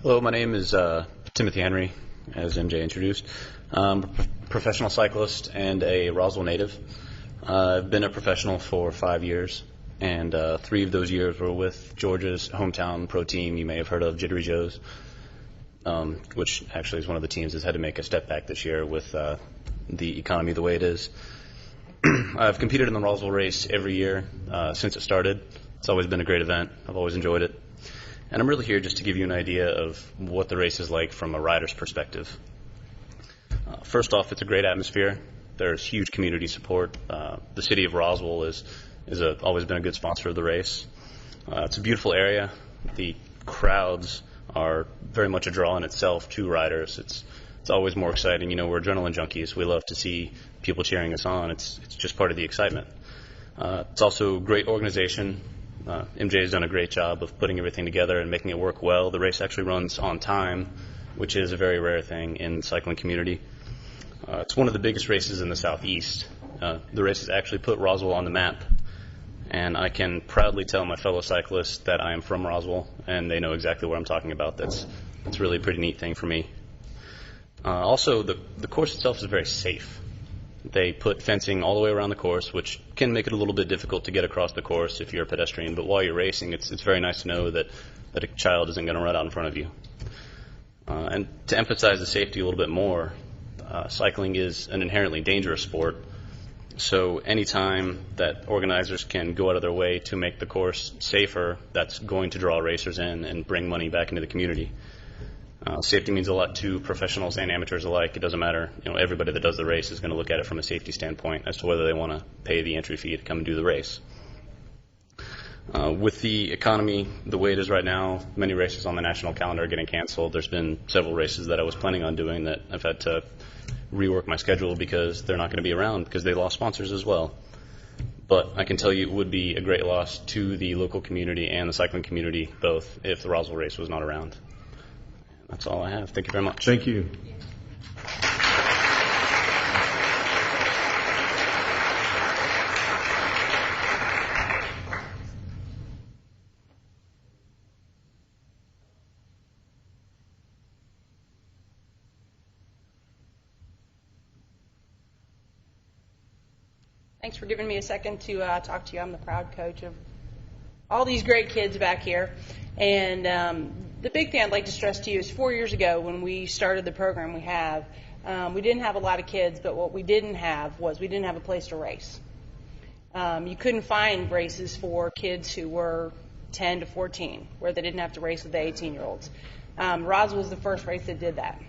Hello, my name is Timothy Henry, as MJ introduced. I'm a professional cyclist and a Roswell native. I've been a professional for 5 years, and 3 of those years were with Georgia's hometown pro team you may have heard of, Jittery Joe's, which actually is one of the teams that's had to make a step back this year with the economy the way it is. I've competed in the Roswell race every year since it started. It's always been a great event. I've always enjoyed it. And I'm really here just to give you an idea of what the race is like from a rider's perspective. First off, it's a great atmosphere. There's huge community support. The city of Roswell is always been a good sponsor of the race. It's a beautiful area. The crowds are very much a draw in itself to riders. It's always more exciting. We're adrenaline junkies. We love to see people cheering us on. It's just part of the excitement. It's also a great organization. MJ has done a great job of putting everything together and making it work well. The race actually runs on time, which is a very rare thing in the cycling community. It's one of the biggest races in the Southeast. The race has actually put Roswell on the map, and I can proudly tell my fellow cyclists that I am from Roswell, and they know exactly what I'm talking about. That's really a pretty neat thing for me. Also, the course itself is very safe. They put fencing all the way around the course, which can make it a little bit difficult to get across the course if you're a pedestrian, but while you're racing, it's very nice to know that a child isn't going to run out in front of you. And to emphasize the safety a little bit more, cycling is an inherently dangerous sport, so anytime that organizers can go out of their way to make the course safer, that's going to draw racers in and bring money back into the community. Safety means a lot to professionals and amateurs alike. It doesn't matter. Everybody that does the race is going to look at it from a safety standpoint as to whether they want to pay the entry fee to come and do the race. With the economy the way it is right now, many races on the national calendar are getting canceled. There's been several races that I was planning on doing that I've had to rework my schedule because they're not going to be around because they lost sponsors as well. But I can tell you it would be a great loss to the local community and the cycling community both if the Roswell race was not around. That's all I have. Thank you very much. Thank you. Thanks for giving me a second to talk to you. I'm the proud coach of all these great kids back here. And the big thing I'd like to stress to you is 4 years ago when we started the program we didn't have a lot of kids, but what we didn't have was we didn't have a place to race. You couldn't find races for kids who were 10 to 14 where they didn't have to race with the 18-year-olds. Roswell was the first race that did that.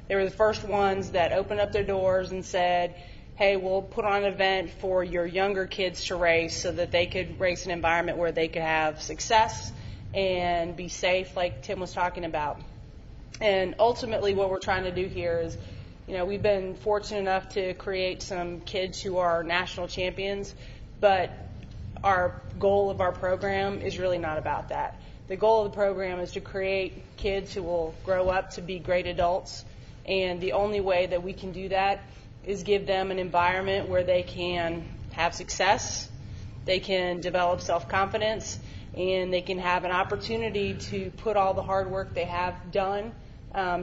They were the first ones that opened up their doors and said, hey, we'll put on an event for your younger kids to race so that they could race in an environment where they could have success and be safe, like Tim was talking about. And ultimately what we're trying to do here is, we've been fortunate enough to create some kids who are national champions, but our goal of our program is really not about that. The goal of the program is to create kids who will grow up to be great adults, and the only way that we can do that is give them an environment where they can have success, they can develop self-confidence, and they can have an opportunity to put all the hard work they have done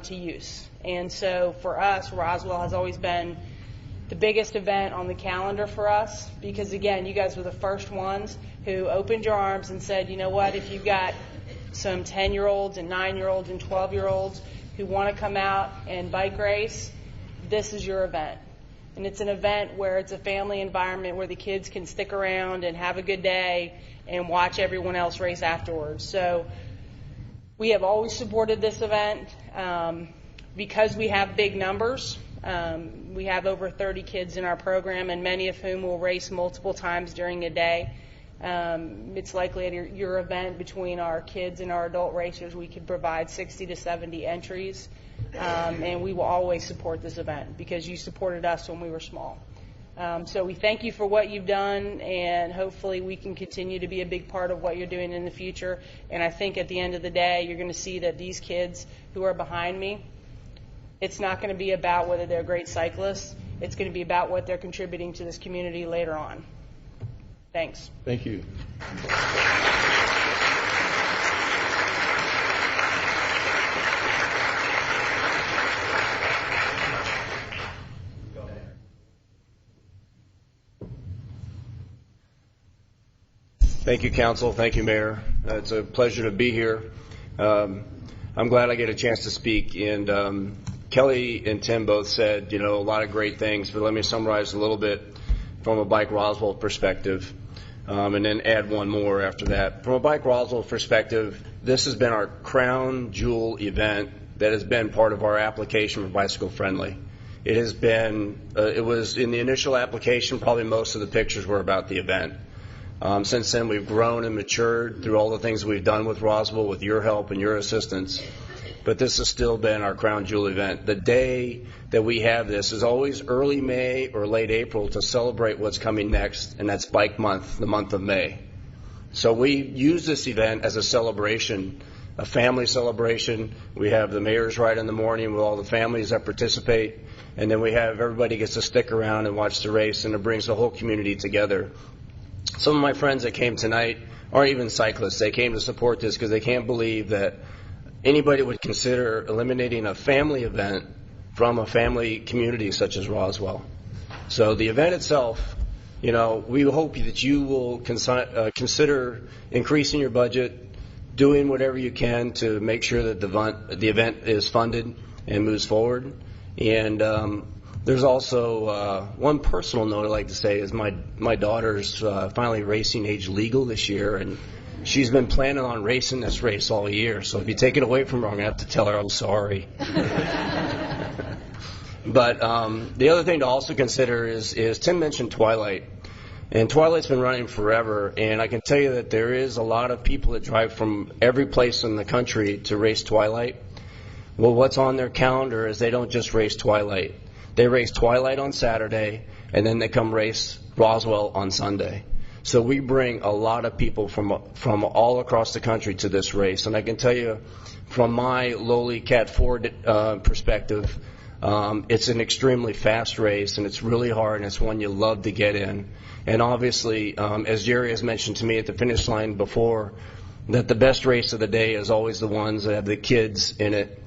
to use. And so for us, Roswell has always been the biggest event on the calendar for us because, again, you guys were the first ones who opened your arms and said, you know what, if you've got some 10-year-olds and 9-year-olds and 12-year-olds who want to come out and bike race, this is your event. And it's an event where it's a family environment where the kids can stick around and have a good day and watch everyone else race afterwards. So we have always supported this event because we have big numbers. We have over 30 kids in our program, and many of whom will race multiple times during a day. It's likely at your event between our kids and our adult racers we could provide 60 to 70 entries. And we will always support this event because you supported us when we were small. So we thank you for what you've done, and hopefully we can continue to be a big part of what you're doing in the future. And I think at the end of the day, you're going to see that these kids who are behind me, it's not going to be about whether they're great cyclists. It's going to be about what they're contributing to this community later on. Thanks. Thank you. Thank you, Council. Thank you, Mayor. It's a pleasure to be here. I'm glad I get a chance to speak. And Kelly and Tim both said, a lot of great things, but let me summarize a little bit from a Bike Roswell perspective, and then add one more after that. From a Bike Roswell perspective, this has been our crown jewel event that has been part of our application for Bicycle Friendly. it has been, it was in the initial application, probably most of the pictures were about the event. Since then, we've grown and matured through all the things we've done with Roswell, with your help and your assistance. But this has still been our crown jewel event. The day that we have this is always early May or late April to celebrate what's coming next, and that's Bike Month, the month of May. So we use this event as a celebration, a family celebration. We have the mayor's ride in the morning with all the families that participate, and then we have everybody gets to stick around and watch the race, and it brings the whole community together. Some of my friends that came tonight aren't even cyclists. They came to support this because they can't believe that anybody would consider eliminating a family event from a family community such as Roswell. So the event itself, you know, we hope that you will consider increasing your budget, doing whatever you can to make sure that the event is funded and moves forward. And there's also one personal note I'd like to say is my daughter's finally racing age legal this year, and she's been planning on racing this race all year. So if you take it away from her, I'm going to have to tell her I'm sorry. But the other thing to also consider is Tim mentioned Twilight. And Twilight's been running forever, and I can tell you that there is a lot of people that drive from every place in the country to race Twilight. Well, what's on their calendar is they don't just race Twilight. They race Twilight on Saturday, and then they come race Roswell on Sunday. So we bring a lot of people from all across the country to this race. And I can tell you, from my lowly Cat 4 perspective, it's an extremely fast race, and it's really hard, and it's one you love to get in. And obviously, as Jerry has mentioned to me at the finish line before, that the best race of the day is always the ones that have the kids in it.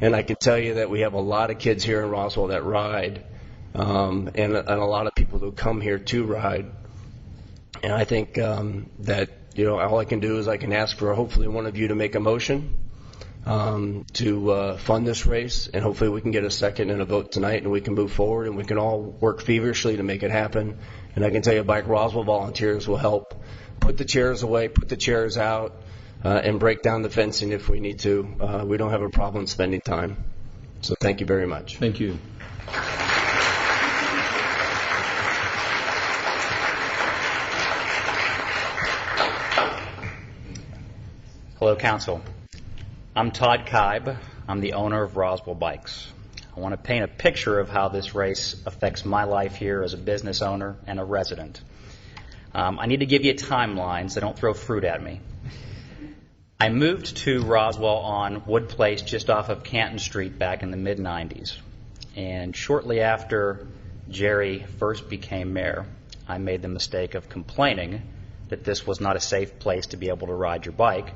And I can tell you that we have a lot of kids here in Roswell that ride, and a lot of people who come here to ride. And I think that, you know, all I can do is I can ask for hopefully one of you to make a motion to fund this race, and hopefully we can get a second and a vote tonight, and we can move forward, and we can all work feverishly to make it happen. And I can tell you, Bike Roswell volunteers will help put the chairs away, put the chairs out, and break down the fencing if we need to. We don't have a problem spending time. So thank you very much. Thank you. Hello, Council. I'm Todd Kibe. I'm the owner of Roswell Bikes. I want to paint a picture of how this race affects my life here as a business owner and a resident. I need to give you a timeline, so don't throw fruit at me. I moved to Roswell on Wood Place just off of Canton Street back in the mid-'90s. And shortly after Jerry first became mayor, I made the mistake of complaining that this was not a safe place to be able to ride your bike,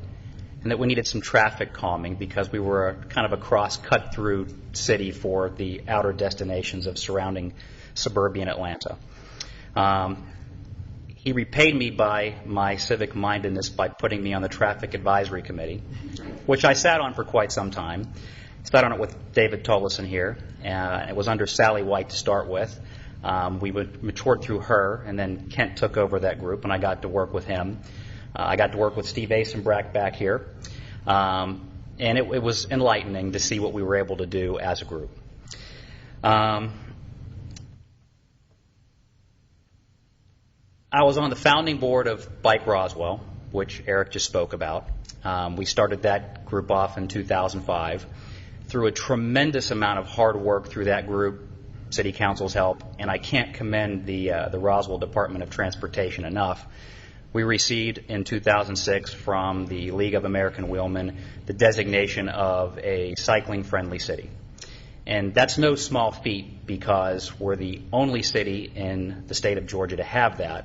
and that we needed some traffic calming because we were kind of a cross-cut-through city for the outer destinations of surrounding suburban Atlanta. He repaid me by my civic mindedness by putting me on the Traffic Advisory Committee, which I sat on for quite some time. Sat on it with David Tollison here. It was under Sally White to start with. We matured through her, and then Kent took over that group, and I got to work with him. I got to work with Steve Asenbrack back here, and it was enlightening to see what we were able to do as a group. I was on the founding board of Bike Roswell, which Eric just spoke about. We started that group off in 2005. Through a tremendous amount of hard work through that group, City Council's help, and I can't commend the Roswell Department of Transportation enough. We received in 2006 from the League of American Wheelmen the designation of a cycling-friendly city. And that's no small feat because we're the only city in the state of Georgia to have that.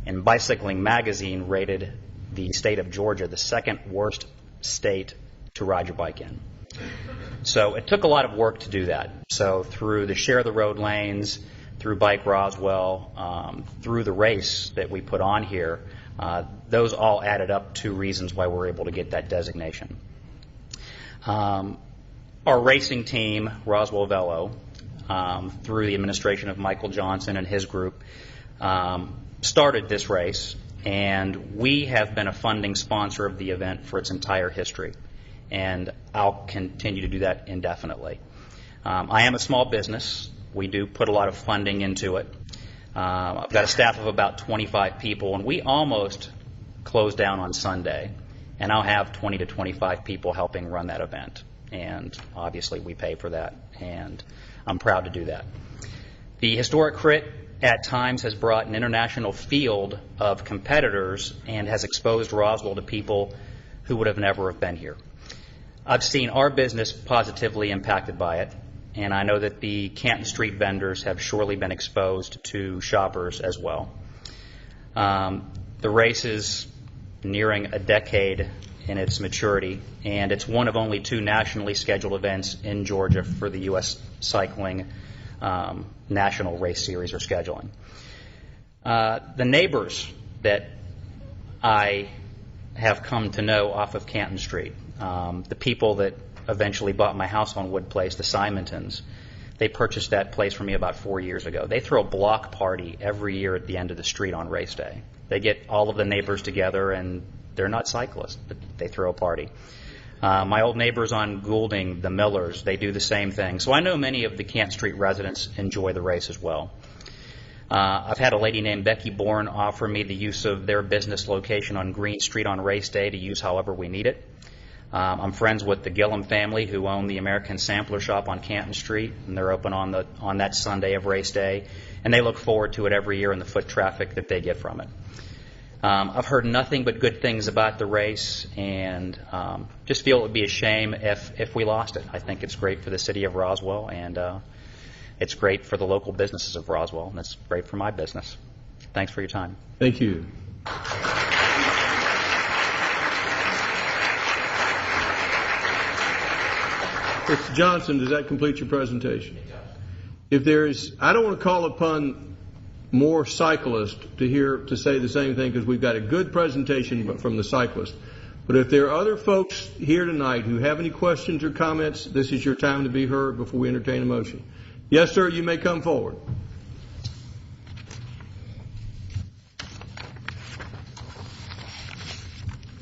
And Bicycling Magazine rated the state of Georgia the second worst state to ride your bike in. So it took a lot of work to do that. So through the Share the Road lanes, through Bike Roswell, through the race that we put on here, those all added up to reasons why we're able to get that designation. Our racing team, Roswell Velo, through the administration of Michael Johnson and his group, started this race, and we have been a funding sponsor of the event for its entire history, and I'll continue to do that indefinitely. I am a small business. We do put a lot of funding into it. I've got a staff of about 25 people, and we almost close down on Sunday, and I'll have 20 to 25 people helping run that event. And obviously we pay for that, and I'm proud to do that. The Historic Crit at times has brought an international field of competitors and has exposed Roswell to people who would have never have been here. I've seen our business positively impacted by it, and I know that the Canton Street vendors have surely been exposed to shoppers as well. The race is nearing a decade in its maturity, and it's one of only 2 nationally scheduled events in Georgia for the U.S. Cycling National Race Series or scheduling. The neighbors that I have come to know off of Canton Street, the people that eventually bought my house on Wood Place, the Simontons, they purchased that place for me about 4 years ago. They throw a block party every year at the end of the street on race day. They get all of the neighbors together, and they're not cyclists, but they throw a party. My old neighbors on Goulding, the Millers, they do the same thing. So I know many of the Canton Street residents enjoy the race as well. I've had a lady named Becky Bourne offer me the use of their business location on Green Street on race day to use however we need it. I'm friends with the Gillum family, who own the American Sampler Shop on Canton Street, and they're open on that Sunday of race day, and they look forward to it every year and the foot traffic that they get from it. I've heard nothing but good things about the race, and just feel it would be a shame if we lost it. I think it's great for the city of Roswell, and it's great for the local businesses of Roswell, and it's great for my business. Thanks for your time. Thank you. Mr. Johnson, does that complete your presentation? If there is, I don't want to call upon more cyclists to say the same thing, because we've got a good presentation from the cyclists. But if there are other folks here tonight who have any questions or comments, this is your time to be heard before we entertain a motion. Yes, sir, you may come forward.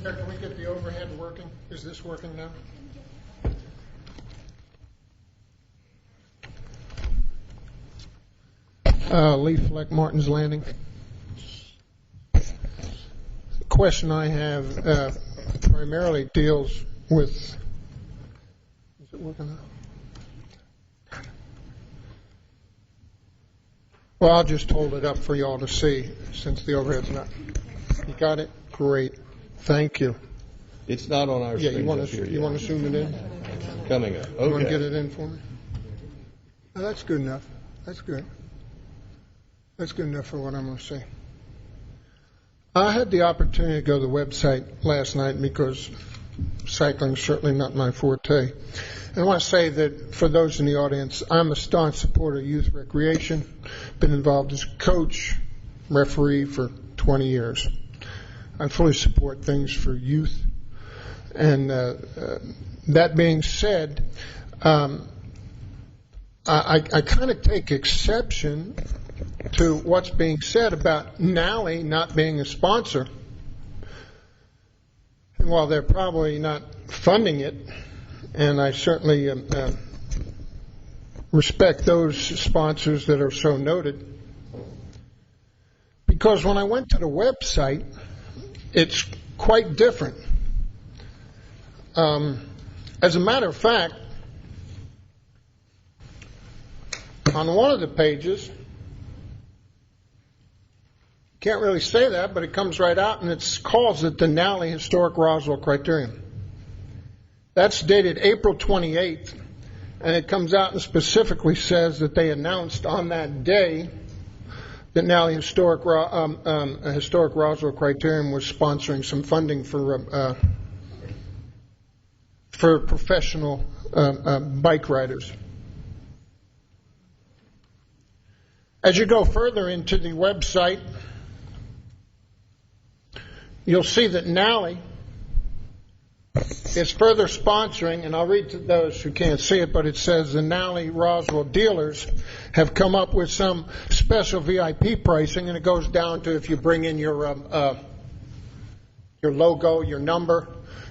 Mayor, can we get the overhead working? Is this working now? Lee Fleck, Martin's Landing. The question I have primarily deals with, is it working now? Well, I'll just hold it up for y'all to see, since the overhead's not. You got it? Great. Thank you. It's not on our screen. Yeah, you want to zoom it in? Coming up. Okay. You want to get it in for me? Oh, that's good enough. That's good. That's good enough for what I'm going to say. I had the opportunity to go to the website last night because cycling is certainly not my forte. And I want to say that for those in the audience, I'm a staunch supporter of youth recreation. Been involved as a coach, referee for 20 years. I fully support things for youth. And that being said, I kind of take exception to what's being said about NALI not being a sponsor. And while they're probably not funding it, and I certainly respect those sponsors that are so noted, because when I went to the website, it's quite different. As a matter of fact, on one of the pages, can't really say that, but it comes right out, and it calls it the NALI Historic Roswell Criterion. That's dated April 28th, and it comes out and specifically says that they announced on that day that NALI Historic Roswell Criterion was sponsoring some funding for professional bike riders. As you go further into the website, you'll see that NALI is further sponsoring, and I'll read to those who can't see it, but it says the NALI Roswell dealers have come up with some special VIP pricing, and it goes down to if you bring in your logo, your number,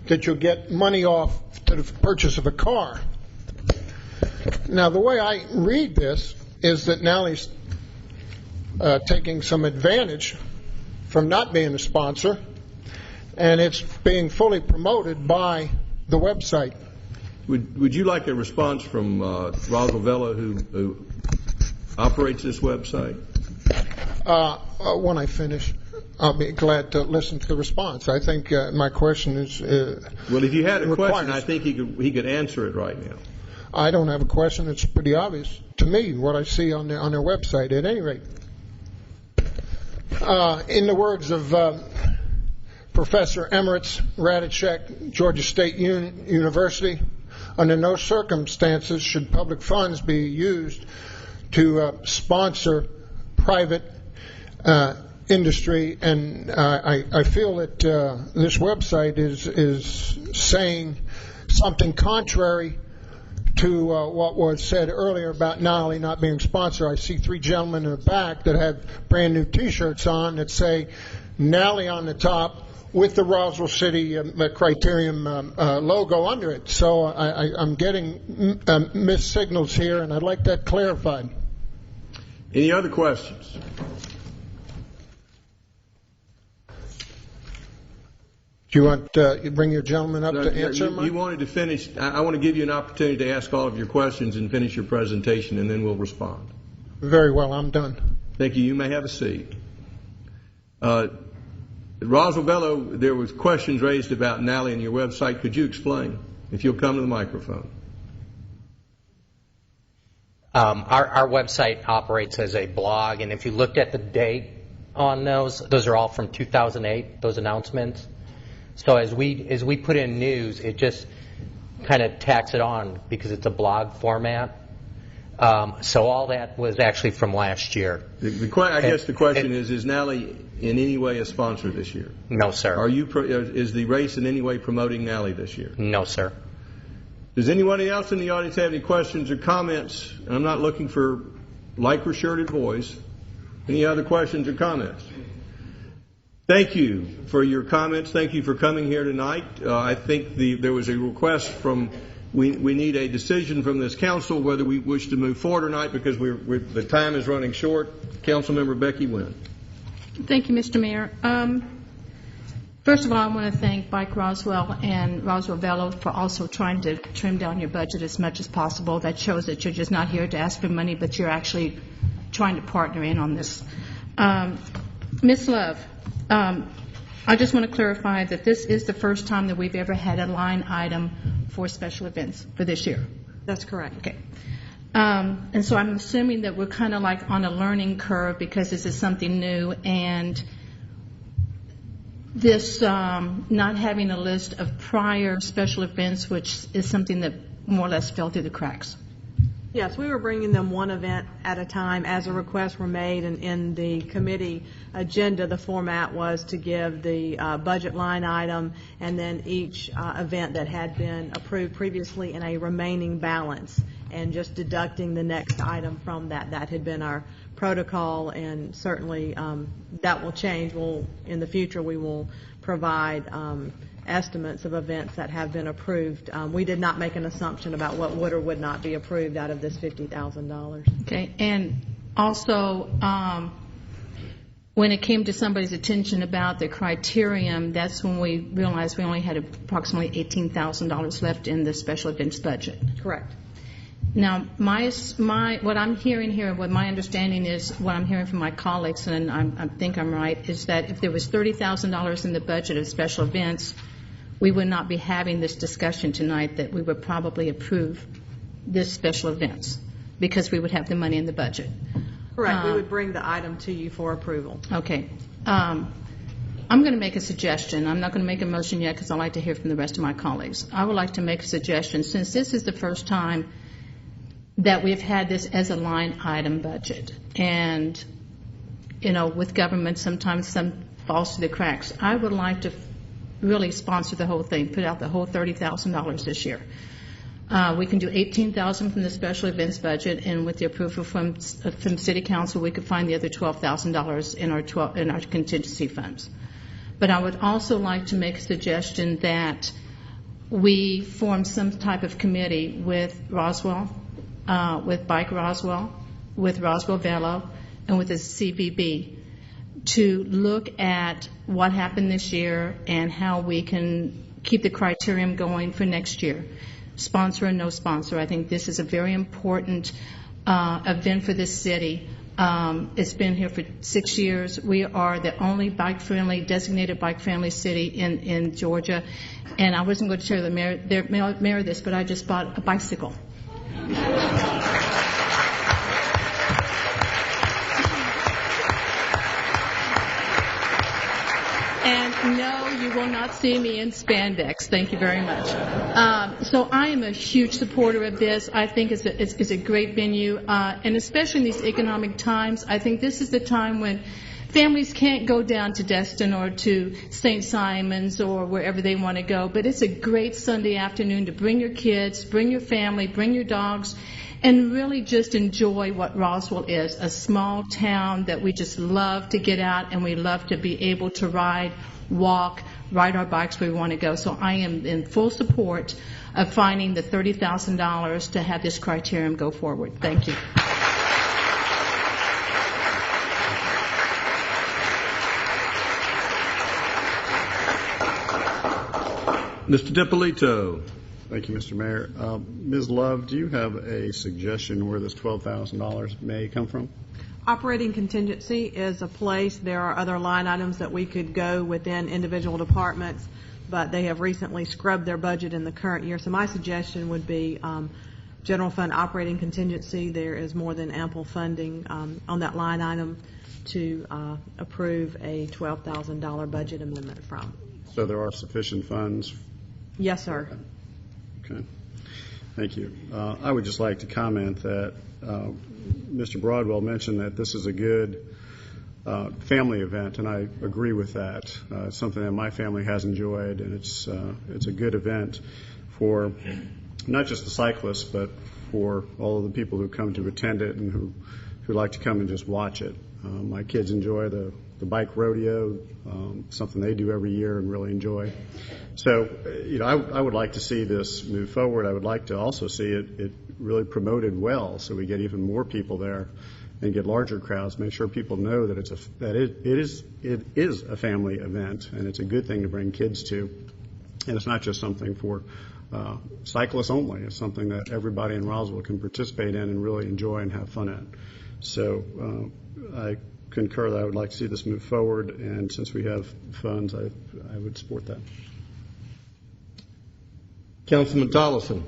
that you'll get money off to the purchase of a car. Now, the way I read this is that Nally's taking some advantage from not being a sponsor, and it's being fully promoted by the website. Would you like a response from Roswell Velo, who operates this website? When I finish, I'll be glad to listen to the response. I think my question is... well, if you had a question, I think he could answer it right now. I don't have a question. It's pretty obvious to me what I see on their website. At any rate, in the words of Professor Emirates Radicek, Georgia State University, under no circumstances should public funds be used to sponsor private industry, and I feel that this website is saying something contrary to what was said earlier about Nally not being a sponsor. I see three gentlemen in the back that have brand new T-shirts on that say Nally on the top with the Roswell City Criterium logo under it. So I'm getting missed signals here, and I'd like that clarified. Any other questions? Do you want you bring your gentleman up to answer? You wanted to finish. I want to give you an opportunity to ask all of your questions and finish your presentation, and then we'll respond. Very well. I'm done. Thank you. You may have a seat. Roswell Velo, there was questions raised about Nally and your website. Could you explain, if you'll come to the microphone? Our website operates as a blog, and if you looked at the date on those are all from 2008, those announcements. So as we put in news, it just kind of tacks it on because it's a blog format. So all that was actually from last year. I guess the question is Nally in any way a sponsor this year? No, sir. Is the race in any way promoting Nally this year? No, sir. Does anybody else in the audience have any questions or comments? I'm not looking for lycra shirted boys. Any other questions or comments? Thank you for your comments. Thank you for coming here tonight. I think there was a request from, we need a decision from this council whether we wish to move forward or not because the time is running short. Councilmember Becky Wynn. Thank you, Mr. Mayor. First of all, I want to thank Bike Roswell and Roswell Velo for also trying to trim down your budget as much as possible. That shows that you're just not here to ask for money, but you're actually trying to partner in on this. Ms. Love, I just want to clarify that this is the first time that we've ever had a line item for special events for this year. That's correct. Okay. And so I'm assuming that we're kind of like on a learning curve because this is something new, and this not having a list of prior special events, which is something that more or less fell through the cracks. Yes, we were bringing them one event at a time as a request were made, and in the committee agenda, the format was to give the budget line item and then each event that had been approved previously in a remaining balance, and just deducting the next item from that. That had been our protocol, and certainly that will change. In the future, we will provide estimates of events that have been approved. We did not make an assumption about what would or would not be approved out of this $50,000. Okay, and also when it came to somebody's attention about the criterion, that's when we realized we only had approximately $18,000 left in the special events budget. Correct. Now, what I'm hearing here, what my understanding is, what I'm hearing from my colleagues, and I think I'm right, is that if there was $30,000 in the budget of special events, we would not be having this discussion tonight, that we would probably approve this special events because we would have the money in the budget. Correct. We would bring the item to you for approval. Okay. I'm going to make a suggestion. I'm not going to make a motion yet because I'd like to hear from the rest of my colleagues. I would like to make a suggestion. Since this is the first time that we've had this as a line item budget, and, with government, sometimes some falls through the cracks, I would like to really sponsor the whole thing, put out the whole $30,000 this year. We can do $18,000 from the special events budget, and with the approval from City Council, we could find the other $12,000 in our contingency funds. But I would also like to make a suggestion that we form some type of committee with Roswell, with Bike Roswell, with Roswell Velo and with the CVB to look at what happened this year and how we can keep the criterion going for next year. Sponsor or no sponsor, I think this is a very important event for this city. It's been here for 6 years. We are the only designated bike-friendly city in Georgia. And I wasn't going to tell the mayor this, but I just bought a bicycle. And no, you will not see me in spandex. Thank you very much. So I am a huge supporter of this. I think it's a great venue, and especially in these economic times, I think this is the time when families can't go down to Destin or to St. Simon's or wherever they want to go, but it's a great Sunday afternoon to bring your kids, bring your family, bring your dogs, and really just enjoy what Roswell is, a small town that we just love to get out and we love to be able to ride, walk, ride our bikes where we want to go. So I am in full support of finding the $30,000 to have this criterion go forward. Thank you. Mr. DiPolito. Thank you, Mr. Mayor. Ms. Love, do you have a suggestion where this $12,000 may come from? Operating contingency is a place. There are other line items that we could go within individual departments, but they have recently scrubbed their budget in the current year. So my suggestion would be general fund operating contingency. There is more than ample funding on that line item to approve a $12,000 budget amendment from. So there are sufficient funds? Yes, sir. Okay. Thank you. I would just like to comment that Mr. Broadwell mentioned that this is a good family event, and I agree with that. It's something that my family has enjoyed, and it's a good event for not just the cyclists, but for all of the people who come to attend it and who like to come and just watch it. My kids enjoy the bike rodeo, something they do every year and really enjoy. So, I would like to see this move forward. I would like to also see it really promoted well, so we get even more people there and get larger crowds. Make sure people know that it is a family event, and it's a good thing to bring kids to. And it's not just something for cyclists only. It's something that everybody in Roswell can participate in and really enjoy and have fun at. So I concur that I would like to see this move forward, and since we have funds, I would support that. Councilman Tollison.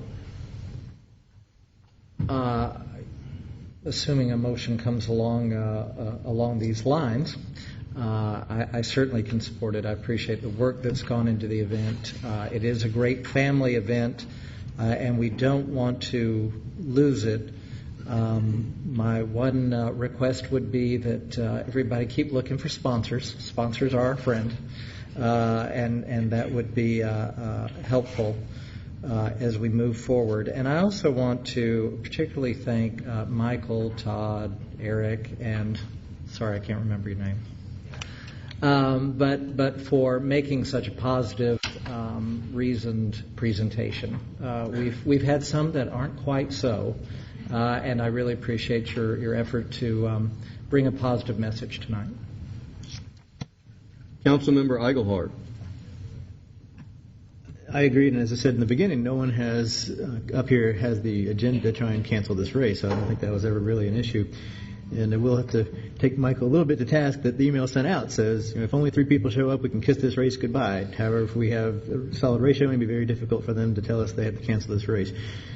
Assuming a motion comes along these lines, I certainly can support it. I appreciate the work that's gone into the event. It is a great family event, and we don't want to lose it. My one request would be that everybody keep looking for sponsors. Sponsors are our friend, and that would be helpful as we move forward. And I also want to particularly thank Michael, Todd, Eric, and sorry, I can't remember your name. But for making such a positive, reasoned presentation. We've had some that aren't quite so, and I really appreciate your effort to bring a positive message tonight. Councilmember Eichelhardt. I agreed, and as I said in the beginning, no one has up here has the agenda to try and cancel this race. I don't think that was ever really an issue. And I will have to take Michael a little bit to task that the email sent out says, if only 3 people show up, we can kiss this race goodbye. However, if we have a solid ratio, it would be very difficult for them to tell us they have to cancel this race.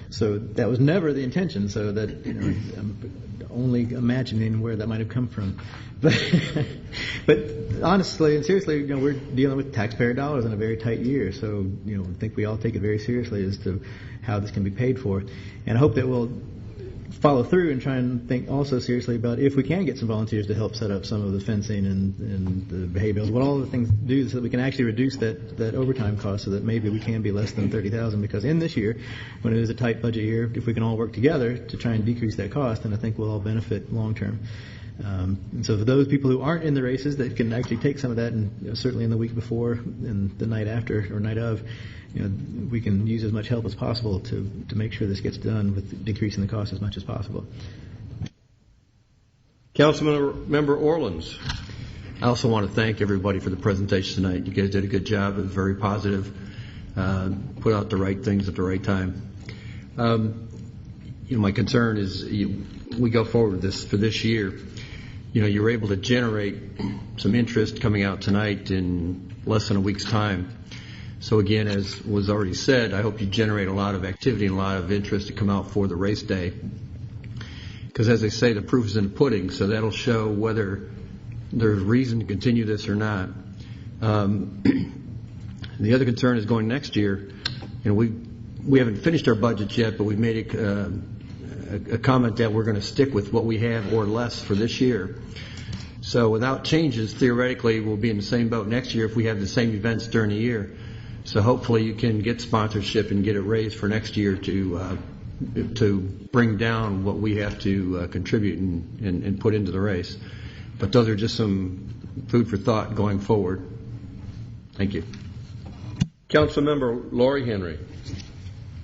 So that was never the intention, so that I'm only imagining where that might have come from. But honestly and seriously, we're dealing with taxpayer dollars in a very tight year, so I think we all take it very seriously as to how this can be paid for. And I hope that we'll follow through and try and think also seriously about if we can get some volunteers to help set up some of the fencing and the hay bales, what all the things do so that we can actually reduce that overtime cost so that maybe we can be less than $30,000, because in this year, when it is a tight budget year, if we can all work together to try and decrease that cost, then I think we'll all benefit long term. And so for those people who aren't in the races that can actually take some of that, and certainly in the week before and the night after or night of, we can use as much help as possible to make sure this gets done with decreasing the cost as much as possible. Councilmember Orleans. I also want to thank everybody for the presentation tonight. You guys did a good job. It was very positive. Put out the right things at the right time. My concern is we go forward with this for this year. You were able to generate some interest coming out tonight in less than a week's time. So again, as was already said, I hope you generate a lot of activity and a lot of interest to come out for the race day. Because as they say, the proof is in the pudding, so that'll show whether there's reason to continue this or not. The other concern is going next year. We haven't finished our budgets yet, but we've made a comment that we're going to stick with what we have or less for this year. So without changes, theoretically, we'll be in the same boat next year if we have the same events during the year. So hopefully you can get sponsorship and get it raised for next year to bring down what we have to contribute and put into the race. But those are just some food for thought going forward. Thank you. Councilmember Lori Henry.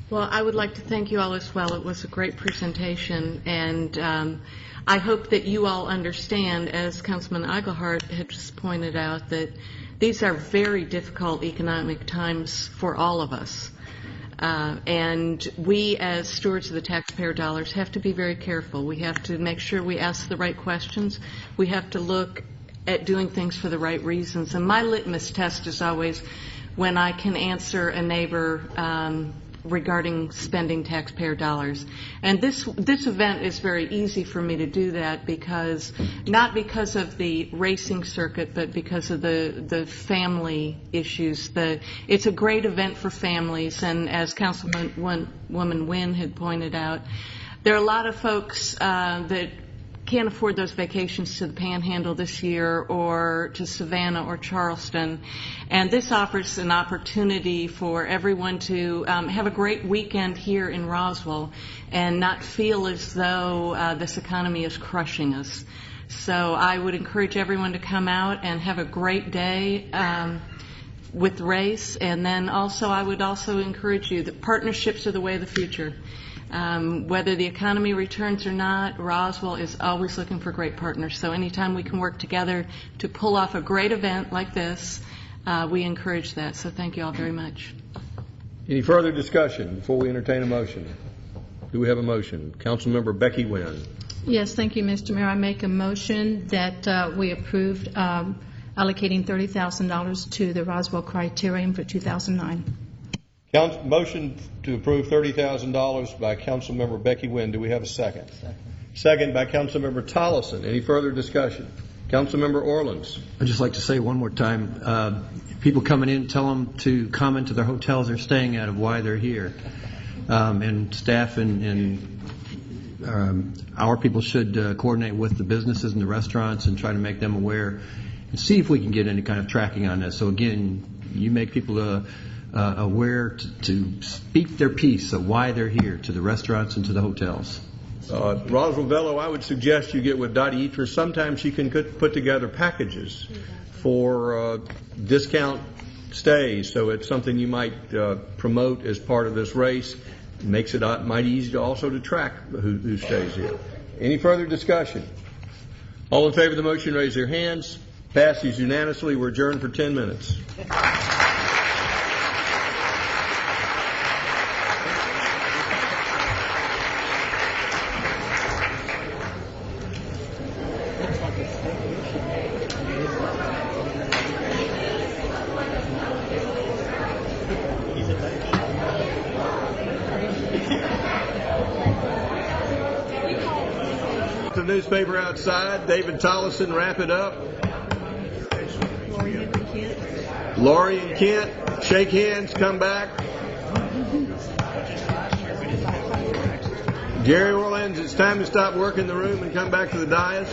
Well, I would like to thank you all as well. It was a great presentation, and I hope that you all understand, as Councilman Eichelhart had just pointed out, that these are very difficult economic times for all of us. And we, as stewards of the taxpayer dollars, have to be very careful. We have to make sure we ask the right questions. We have to look at doing things for the right reasons. And my litmus test is always when I can answer a neighbor regarding spending taxpayer dollars. And this event is very easy for me to do that because, not because of the racing circuit, but because of the family issues. It's a great event for families, and as Councilwoman Wynn had pointed out, there are a lot of folks that can't afford those vacations to the Panhandle this year or to Savannah or Charleston. And this offers an opportunity for everyone to have a great weekend here in Roswell and not feel as though this economy is crushing us. So I would encourage everyone to come out and have a great day with the race. And then also I would also encourage you that partnerships are the way of the future. Whether the economy returns or not, Roswell is always looking for great partners. So anytime we can work together to pull off a great event like this, we encourage that. So thank you all very much. Any further discussion before we entertain a motion? Do we have a motion? Councilmember Becky Wynn. Yes, thank you, Mr. Mayor. I make a motion that we approved allocating $30,000 to the Roswell Criterium for 2009. Motion to approve $30,000 by Councilmember Becky Wynn. Do we have a second? Second by Councilmember Tollison. Any further discussion? Councilmember Orleans. I'd just like to say one more time, people coming in, tell them to comment to their hotels they're staying at of why they're here. And staff and our people should coordinate with the businesses and the restaurants and try to make them aware and see if we can get any kind of tracking on this. So again, you make people aware to speak their piece of why they're here to the restaurants and to the hotels. Roswell Velo, I would suggest you get with Dottie Eater. Sometimes she can put together packages for discount stays, so it's something you might promote as part of this race. It makes it mighty easy to also to track who stays here. Any further discussion? All in favor of the motion, raise your hands. Passes unanimously. We're adjourned for 10 minutes. The newspaper outside. David Tollison, wrap it up. Lori and Kent, shake hands, come back. Gary Orleans, it's time to stop working the room and come back to the dais.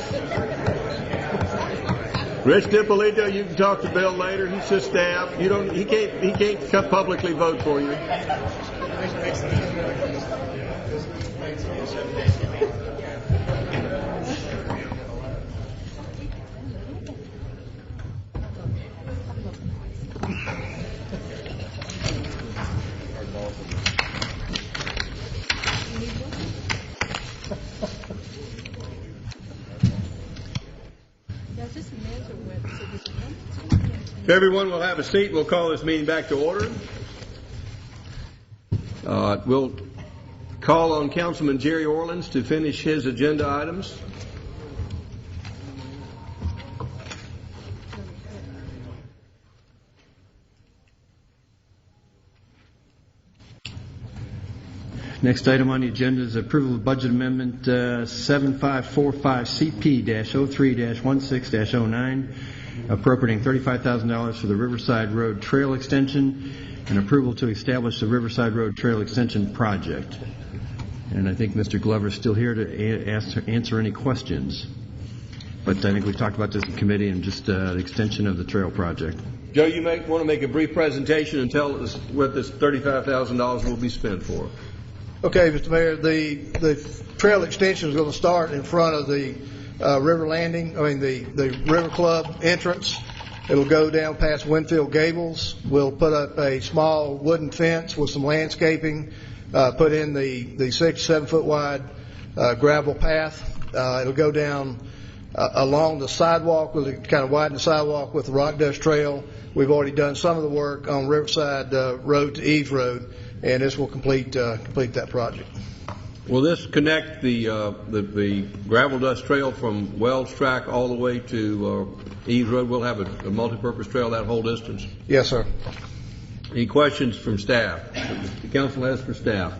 Rich DiPolito, you can talk to Bill later. He's just staff. He can't publicly vote for you. If everyone will have a seat, we'll call this meeting back to order. We'll call on Councilman Jerry Orleans to finish his agenda items. Next item on the agenda is approval of budget amendment 7545CP-03-16-09, appropriating $35,000 for the Riverside Road Trail Extension and approval to establish the Riverside Road Trail Extension project. And I think Mr. Glover is still here to answer any questions. But I think we've talked about this in committee and just the extension of the trail project. Joe, you want to make a brief presentation and tell us what this $35,000 will be spent for. Okay, Mr. Mayor, the trail extension is going to start in front of the river landing, the River Club entrance. It'll go down past Winfield Gables. We'll put up a small wooden fence with some landscaping, put in the 6 to 7 foot wide gravel path. It'll go down along the sidewalk, we'll kind of widen the sidewalk with the rock dust trail. We've already done some of the work on Riverside Road to Eves Road, and this will complete that project. Will this connect the gravel dust trail from Wells Track all the way to Eves Road? We'll have a multi-purpose trail that whole distance? Yes, sir. Any questions from staff? The council has for staff.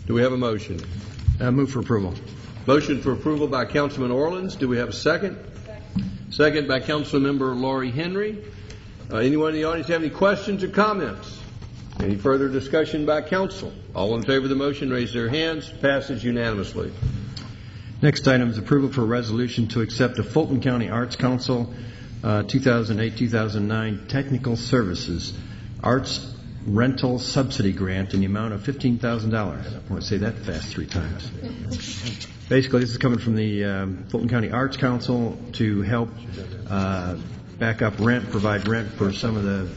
Do we have a motion? Move for approval. Motion for approval by Councilman Orleans. Do we have a second? Second by Councilmember Laurie Henry. Anyone in the audience have any questions or comments? Any further discussion by council? All in favor of the motion, raise their hands. Passes unanimously. Next item is approval for a resolution to accept a Fulton County Arts Council 2008-2009 Technical Services Arts Rental Subsidy Grant in the amount of $15,000. I want to say that fast 3 times. Basically, this is coming from the Fulton County Arts Council to help provide rent for some of the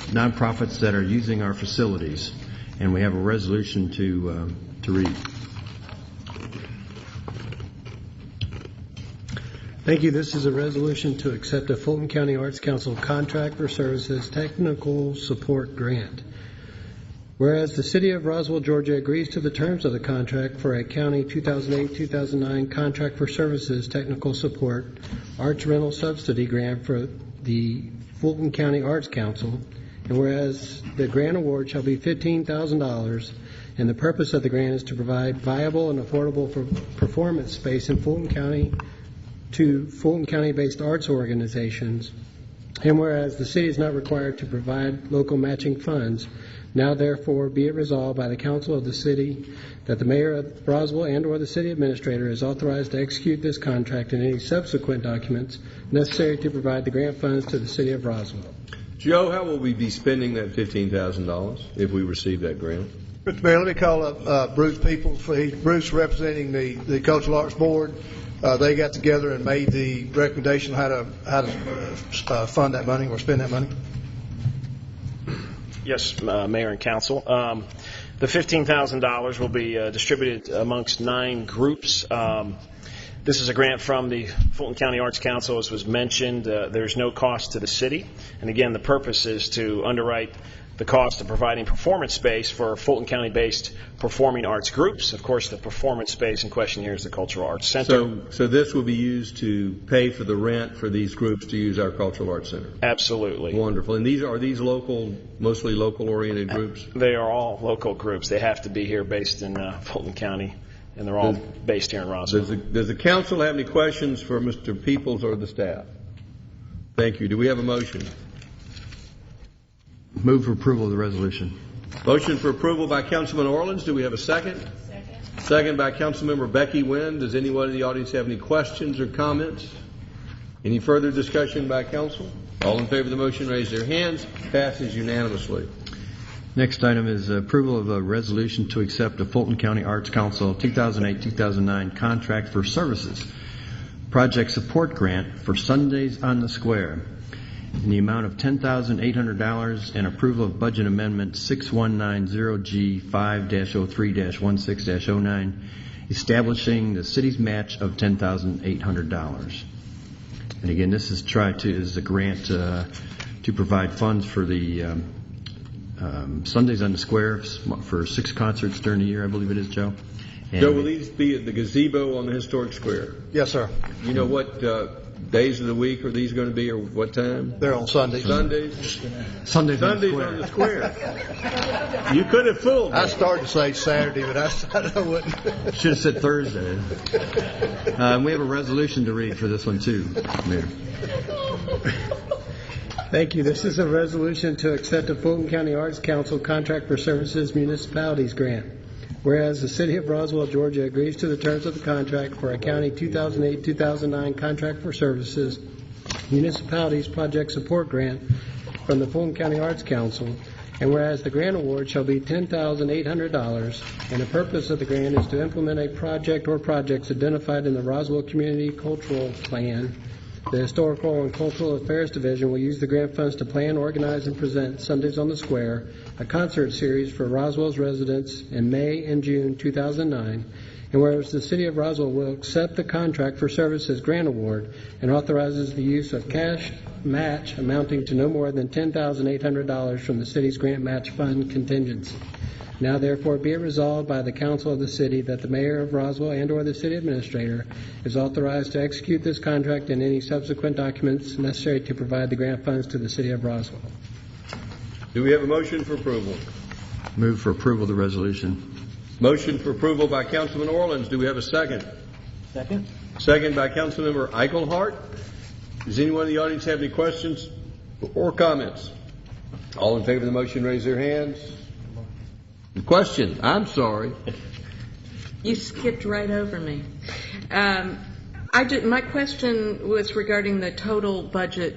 nonprofits that are using our facilities, and we have a resolution to read. Thank you. This is a resolution to accept a Fulton County Arts Council contract for services technical support grant. Whereas the City of Roswell, Georgia agrees to the terms of the contract for a County 2008-2009 Contract for Services Technical Support Arts Rental Subsidy Grant for the Fulton County Arts Council, and whereas the grant award shall be $15,000, and the purpose of the grant is to provide viable and affordable performance space in Fulton County to Fulton County-based arts organizations, and whereas the City is not required to provide local matching funds, now therefore be it resolved by the Council of the City that the Mayor of Roswell and or the City Administrator is authorized to execute this contract and any subsequent documents necessary to provide the grant funds to the City of Roswell. Joe, how will we be spending that $15,000 if we receive that grant? Mr. Mayor, let me call up Bruce Peoples. Bruce representing the Cultural Arts Board. They got together and made the recommendation how to fund that money or spend that money. Yes, Mayor and Council. The $15,000 will be distributed amongst 9 groups. This is a grant from the Fulton County Arts Council, as was mentioned. There's no cost to the city. And again, the purpose is to underwrite the cost of providing performance space for Fulton County-based performing arts groups. Of course, the performance space in question here is the Cultural Arts Center. So this will be used to pay for the rent for these groups to use our Cultural Arts Center? Absolutely. Wonderful. And are these local, mostly local-oriented groups? They are all local groups. They have to be here based in Fulton County, and they're all based here in Roswell. Does the council have any questions for Mr. Peoples or the staff? Thank you. Do we have a motion? Move for approval of the resolution. Motion for approval by Councilman Orleans. Do we have a second? Second by Councilmember Becky Wynn. Does anyone in the audience have any questions or comments? Any further discussion by council? All in favor of the motion, raise their hands. Passes unanimously. Next item is approval of a resolution to accept a Fulton County Arts Council 2008-2009 contract for services project support grant for Sundays on the Square in the amount of $10,800 and approval of budget amendment 6190G5-03-16-09 establishing the city's match of $10,800. And again, this is a grant to provide funds for the Sundays on the Square for 6 concerts during the year, I believe it is, Joe. And Joe, will these be at the gazebo on the historic square? Yes, sir. You know what days of the week are these going to be, or what time? They're on Sundays. Sundays on the square. You could have fooled me. I started to say Saturday, but I wouldn't. Should have said Thursday. We have a resolution to read for this one, too, Mayor. Thank you. This is a resolution to accept the Fulton County Arts Council Contract for Services Municipalities Grant. Whereas the City of Roswell, Georgia agrees to the terms of the contract for a County 2008-2009 Contract for Services Municipalities Project Support Grant from the Fulton County Arts Council, and whereas the grant award shall be $10,800, and the purpose of the grant is to implement a project or projects identified in the Roswell Community Cultural Plan. The Historical and Cultural Affairs Division will use the grant funds to plan, organize, and present Sundays on the Square, a concert series for Roswell's residents in May and June 2009. And whereas the City of Roswell will accept the Contract for Services Grant Award and authorizes the use of cash match amounting to no more than $10,800 from the city's grant match fund contingency. Now therefore be it resolved by the Council of the City that the Mayor of Roswell and or the City Administrator is authorized to execute this contract and any subsequent documents necessary to provide the grant funds to the City of Roswell. Do we have a motion for approval? Move for approval of the resolution. Motion for approval by Councilman Orleans. Do we have a second? Second. Second by Councilmember Eichelhart. Does anyone in the audience have any questions or comments? All in favor of the motion, raise their hands. Question. I'm sorry. You skipped right over me. My question was regarding the total budget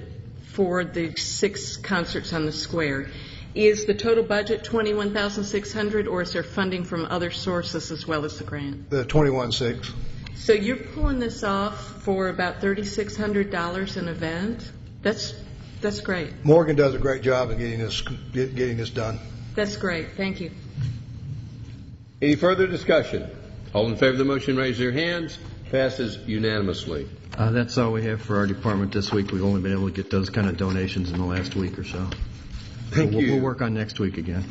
for the 6 concerts on the Square. Is the total budget $21,600, or is there funding from other sources as well as the grant? The $21,600. So you're pulling this off for about $3,600 an event? That's great. Morgan does a great job of getting this done. That's great. Thank you. Any further discussion? All in favor of the motion, raise their hands. Passes unanimously. That's all we have for our department this week. We've only been able to get those kind of donations in the last week or so. Thank you. We'll work on next week again.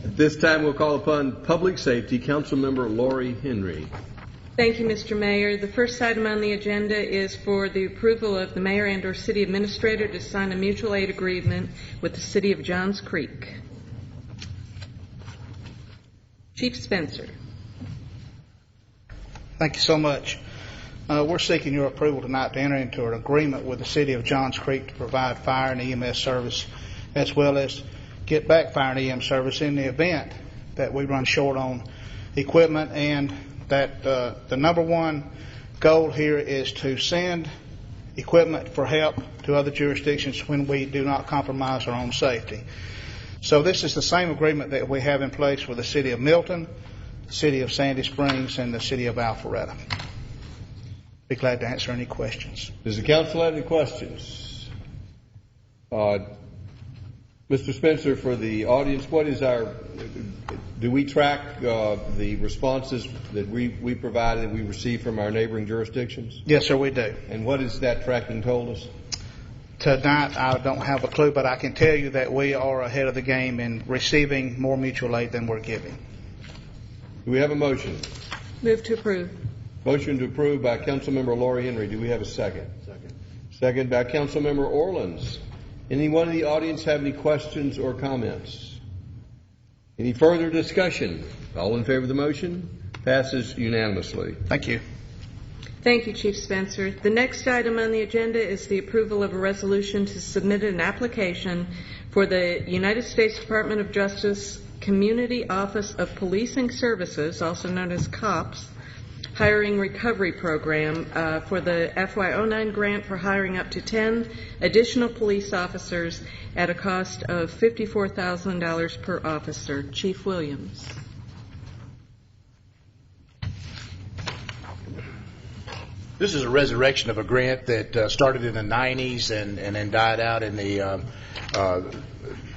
This time we'll call upon Public Safety, Councilmember Lori Henry. Thank you, Mr. Mayor. The first item on the agenda is for the approval of the mayor and or city administrator to sign a mutual aid agreement with the city of Johns Creek. Chief Spencer. Thank you so much. We're seeking your approval tonight to enter into an agreement with the city of Johns Creek to provide fire and EMS service, as well as get back fire and EM service in the event that we run short on equipment, and that the number one goal here is to send equipment for help to other jurisdictions when we do not compromise our own safety. So this is the same agreement that we have in place with the city of Milton, the city of Sandy Springs, and the city of Alpharetta. Be glad to answer any questions. Does the council have any questions? Mr. Spencer, for the audience, do we track the responses that we provide and we receive from our neighboring jurisdictions? Yes, sir, we do. And what has that tracking told us? Tonight, I don't have a clue, but I can tell you that we are ahead of the game in receiving more mutual aid than we're giving. Do we have a motion? Move to approve. Motion to approve by Councilmember Lori Henry. Do we have a second? Second. Second by Councilmember Orleans. Anyone in the audience have any questions or comments? Any further discussion? All in favor of the motion? Passes unanimously. Thank you. Thank you, Chief Spencer. The next item on the agenda is the approval of a resolution to submit an application for the United States Department of Justice Community Office of Policing Services, also known as COPS, Hiring Recovery Program for the FY09 grant for hiring up to 10 additional police officers at a cost of $54,000 per officer. Chief Williams. This is a resurrection of a grant that started in the 90s and then died out in the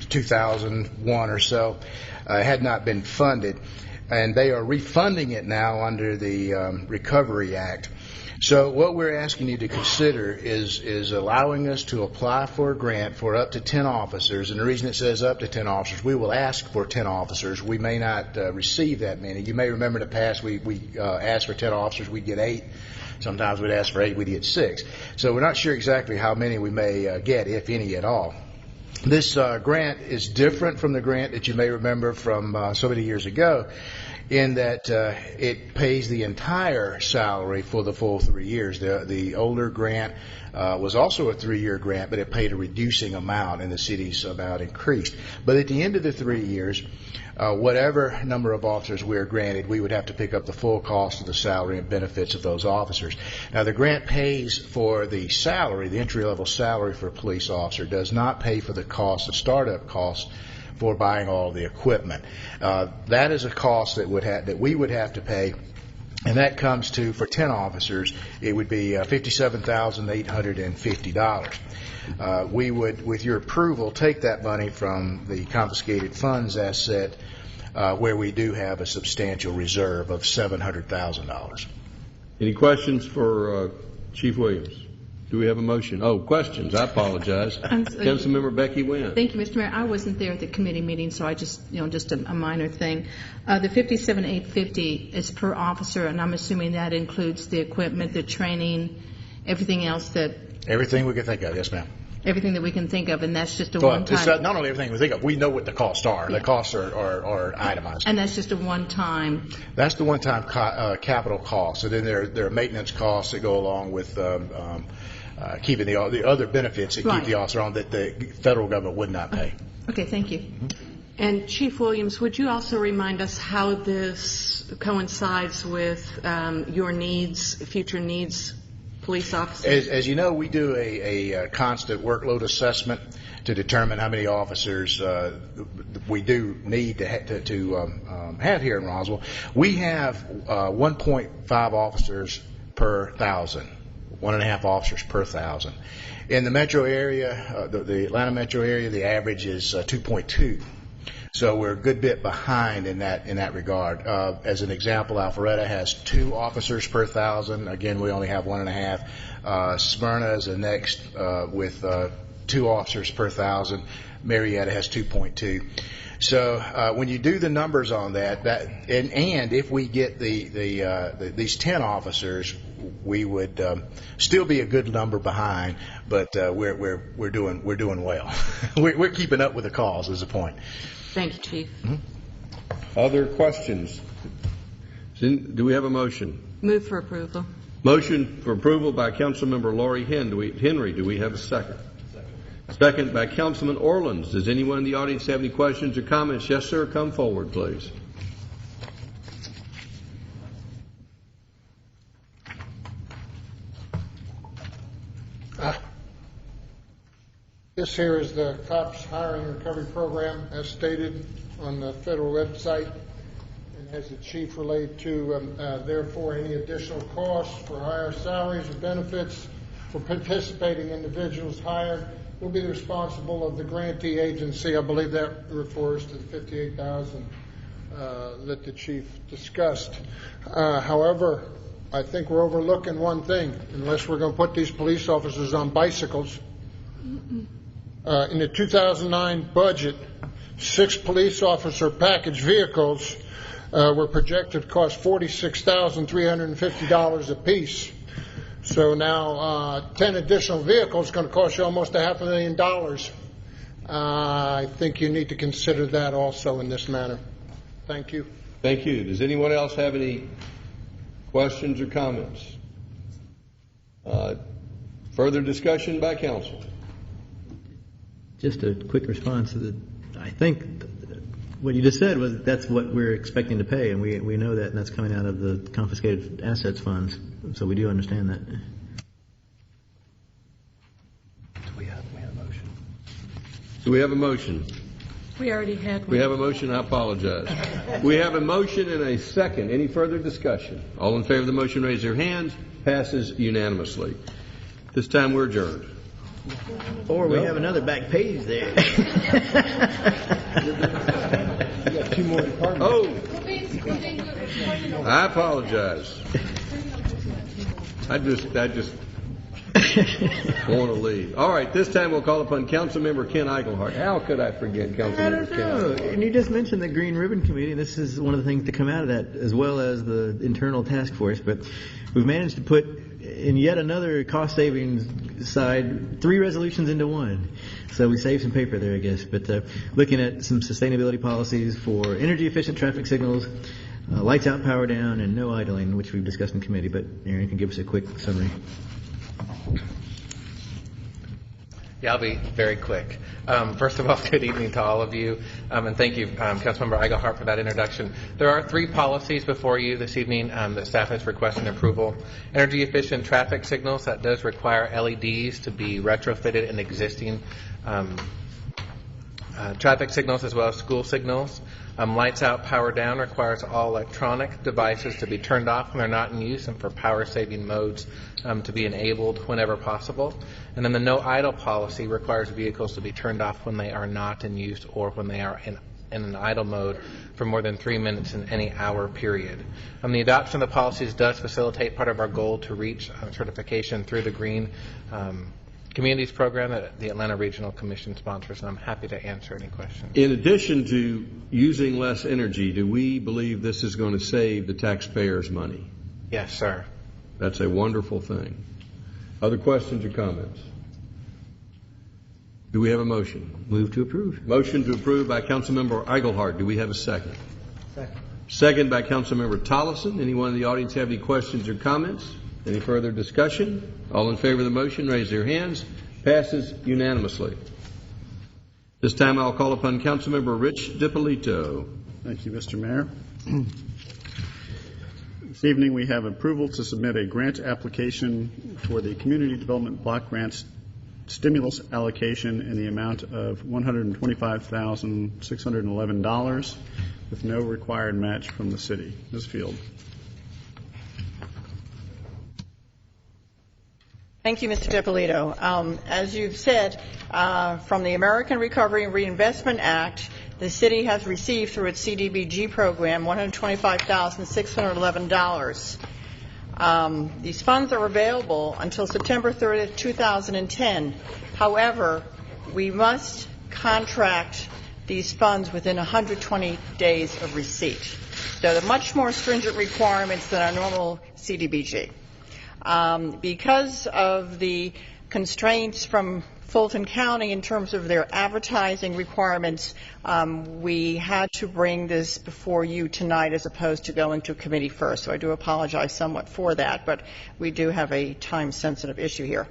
2001 or so. Had not been funded, and they are refunding it now under the Recovery Act. So what we're asking you to consider is allowing us to apply for a grant for up to 10 officers. And the reason it says up to 10 officers, we will ask for 10 officers. We may not receive that many. You may remember in the past we asked for 10 officers, we'd get 8. Sometimes we'd ask for 8, we'd get 6. So we're not sure exactly how many we may get, if any at all. This grant is different from the grant that you may remember from so many years ago, in that it pays the entire salary for the full 3 years. The older grant was also a 3-year grant, but it paid a reducing amount, and the city's amount increased. But at the end of the 3 years, whatever number of officers we are granted, we would have to pick up the full cost of the salary and benefits of those officers. Now, the grant pays for the salary, the entry-level salary for a police officer, does not pay for the cost, the startup costs, for buying all the equipment. That is a cost that we would have to pay, and that comes to, for 10 officers, it would be $57,850. We would, with your approval, take that money from the confiscated funds asset, where we do have a substantial reserve of $700,000. Any questions for Chief Williams? Do we have a motion? Oh, questions. I apologize. Councilmember Becky Wynn. Thank you, Mr. Mayor. I wasn't there at the committee meeting, so I just a minor thing. The $57,850 is per officer, and I'm assuming that includes the equipment, the training, everything else Everything we can think of, yes, ma'am. Everything that we can think of, and that's just a one-time. Not only everything we think of, we know what the costs are. Yeah. The costs are itemized. And that's just a one-time. That's the one-time capital cost. So then there are maintenance costs that go along with keeping the other benefits that keep the officer on that the federal government would not pay. Okay, thank you. Mm-hmm. And Chief Williams, would you also remind us how this coincides with your needs, future needs, police officers? As you know, we do a constant workload assessment to determine how many officers we do need to have here in Roswell. We have 1.5 officers per 1,000. 1.5 officers per 1,000. In the metro area, the Atlanta metro area, the average is 2.2. So we're a good bit behind in that regard. As an example, Alpharetta has 2 officers per 1,000. Again, we only have 1.5. Smyrna is the next with 2 officers per 1,000. Marietta has 2.2. So when you do the numbers on that, and if we get these 10 officers, we would still be a good number behind, but we're doing well. We're keeping up with the cause, is the point. Thank you, Chief. Mm-hmm. Other questions? Do we have a motion? Move for approval. Motion for approval by Councilmember Lori Henry. Do we have a second? Second by Councilman Orleans. Does anyone in the audience have any questions or comments? Yes, sir. Come forward, please. This here is the COPS Hiring and Recovery Program as stated on the federal website, and as the chief relayed to, therefore, any additional costs for higher salaries or benefits for participating individuals hired will be responsible of the grantee agency. I believe that refers to the $58,000 that the chief discussed. However, I think we're overlooking one thing, unless we're going to put these police officers on bicycles. In the 2009 budget, 6 police officer package vehicles were projected to cost $46,350 apiece. So now 10 additional vehicles is going to cost you almost $500,000. I think you need to consider that also in this manner. Thank you. Thank you. Does anyone else have any questions or comments? Further discussion by council. Just a quick response to that. I think what you just said was that's what we're expecting to pay, and we know that, and that's coming out of the confiscated assets funds. So we do understand that. Do we have a motion? Do we have a motion? We already had one. We have a motion. I apologize. We have a motion and a second. Any further discussion? All in favor of the motion, raise their hands. Passes unanimously. This time we're adjourned. Or we have another back page there. You got 2 more departments. Oh, I apologize. I just want to leave. All right, this time we'll call upon Councilmember Ken Eichelhart. How could I forget Councilmember Ken Eichelhart? And you just mentioned the Green Ribbon Committee, and this is one of the things to come out of that, as well as the internal task force. But we've managed to put in yet another cost savings side 3 resolutions into one. So we saved some paper there, I guess. But looking at some sustainability policies for energy efficient traffic signals, lights out, power down, and no idling, which we've discussed in committee. But Aaron can give us a quick summary. Yeah, I'll be very quick. First of all, good evening to all of you, and thank you, Councilmember Eichelhart, for that introduction. There are 3 policies before you this evening that staff is requesting approval. Energy efficient traffic signals, that does require LEDs to be retrofitted in existing traffic signals as well as school signals. Lights out, power down requires all electronic devices to be turned off when they're not in use and for power saving modes to be enabled whenever possible. And then the no idle policy requires vehicles to be turned off when they are not in use or when they are in an idle mode for more than 3 minutes in any hour period. The adoption of the policies does facilitate part of our goal to reach certification through the Green Communities program that the Atlanta Regional Commission sponsors, and I'm happy to answer any questions. In addition to using less energy, do we believe this is going to save the taxpayers money? Yes, sir. That's a wonderful thing. Other questions or comments? Do we have a motion? Move to approve. Motion to approve by Councilmember Eichelhart. Do we have a second? Second. Second by Councilmember Tollison. Anyone in the audience have any questions or comments? Any further discussion? All in favor of the motion, raise their hands. Passes unanimously. This time I'll call upon Councilmember Rich DiPolito. Thank you, Mr. Mayor. This evening we have approval to submit a grant application for the Community Development Block Grant Stimulus Allocation in the amount of $125,611 with no required match from the city. Ms. Field. Thank you, Mr. DiPolito. As you've said, from the American Recovery and Reinvestment Act, the city has received through its CDBG program $125,611. These funds are available until September 30th, 2010. However, we must contract these funds within 120 days of receipt. So they're much more stringent requirements than our normal CDBG. Because of the constraints from Fulton County in terms of their advertising requirements, we had to bring this before you tonight as opposed to going to committee first. So I do apologize somewhat for that, but we do have a time-sensitive issue here.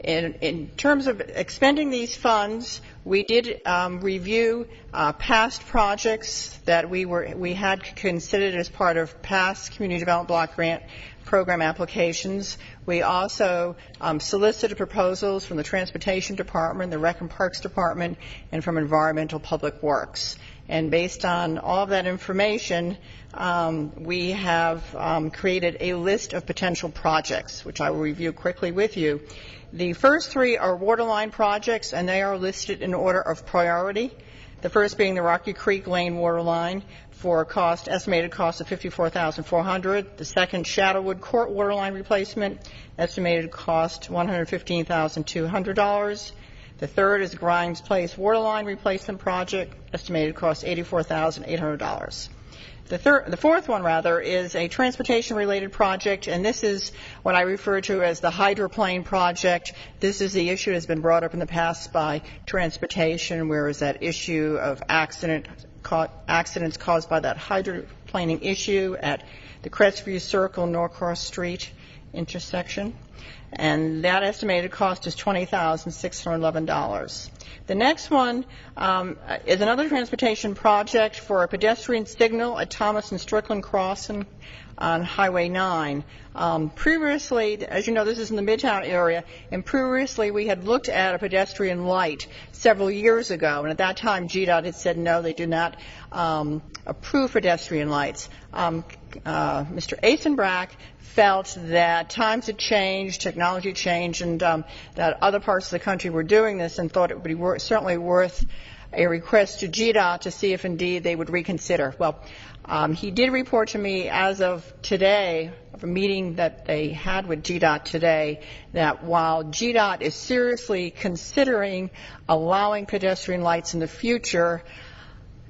In terms of expending these funds, we did review past projects that we had considered as part of past Community Development Block Grant Program applications. We also solicited proposals from the Transportation Department, the Rec and Parks Department, and from Environmental Public Works. And based on all of that information, we have created a list of potential projects, which I will review quickly with you. The first 3 are waterline projects, and they are listed in order of priority. The first being the Rocky Creek Lane waterline for estimated cost of $54,400. The second, Shadowwood Court waterline replacement, estimated cost $115,200. The third is Grimes Place waterline replacement project, estimated cost $84,800. The fourth one, is a transportation-related project, and this is what I refer to as the hydroplane project. This is the issue that has been brought up in the past by transportation, whereas that issue of accidents caused by that hydroplaning issue at the Crestview Circle, Norcross Street intersection. And that estimated cost is $20,611. The next one is another transportation project for a pedestrian signal at Thomas and Strickland Crossing on Highway 9. Previously, as you know, this is in the Midtown area, and previously we had looked at a pedestrian light several years ago, and at that time GDOT had said no, they do not approve pedestrian lights. Mr. Eisenbrack felt that times had changed, technology changed, and that other parts of the country were doing this, and thought it would be certainly worth a request to GDOT to see if indeed they would reconsider. Well, he did report to me as of today, of a meeting that they had with GDOT today, that while GDOT is seriously considering allowing pedestrian lights in the future,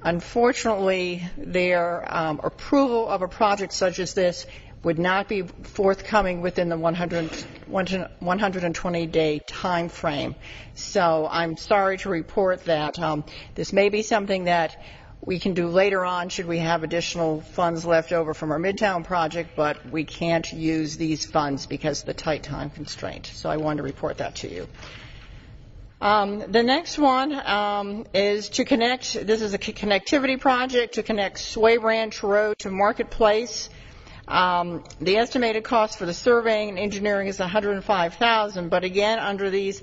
unfortunately their approval of a project such as this would not be forthcoming within the 120-day time frame. So I'm sorry to report that this may be something that we can do later on should we have additional funds left over from our Midtown project, but we can't use these funds because of the tight time constraint. So I wanted to report that to you. The next one is to connect, this is a connectivity project to connect Sway Branch Road to Marketplace. The estimated cost for the surveying and engineering is $105,000, but again, under the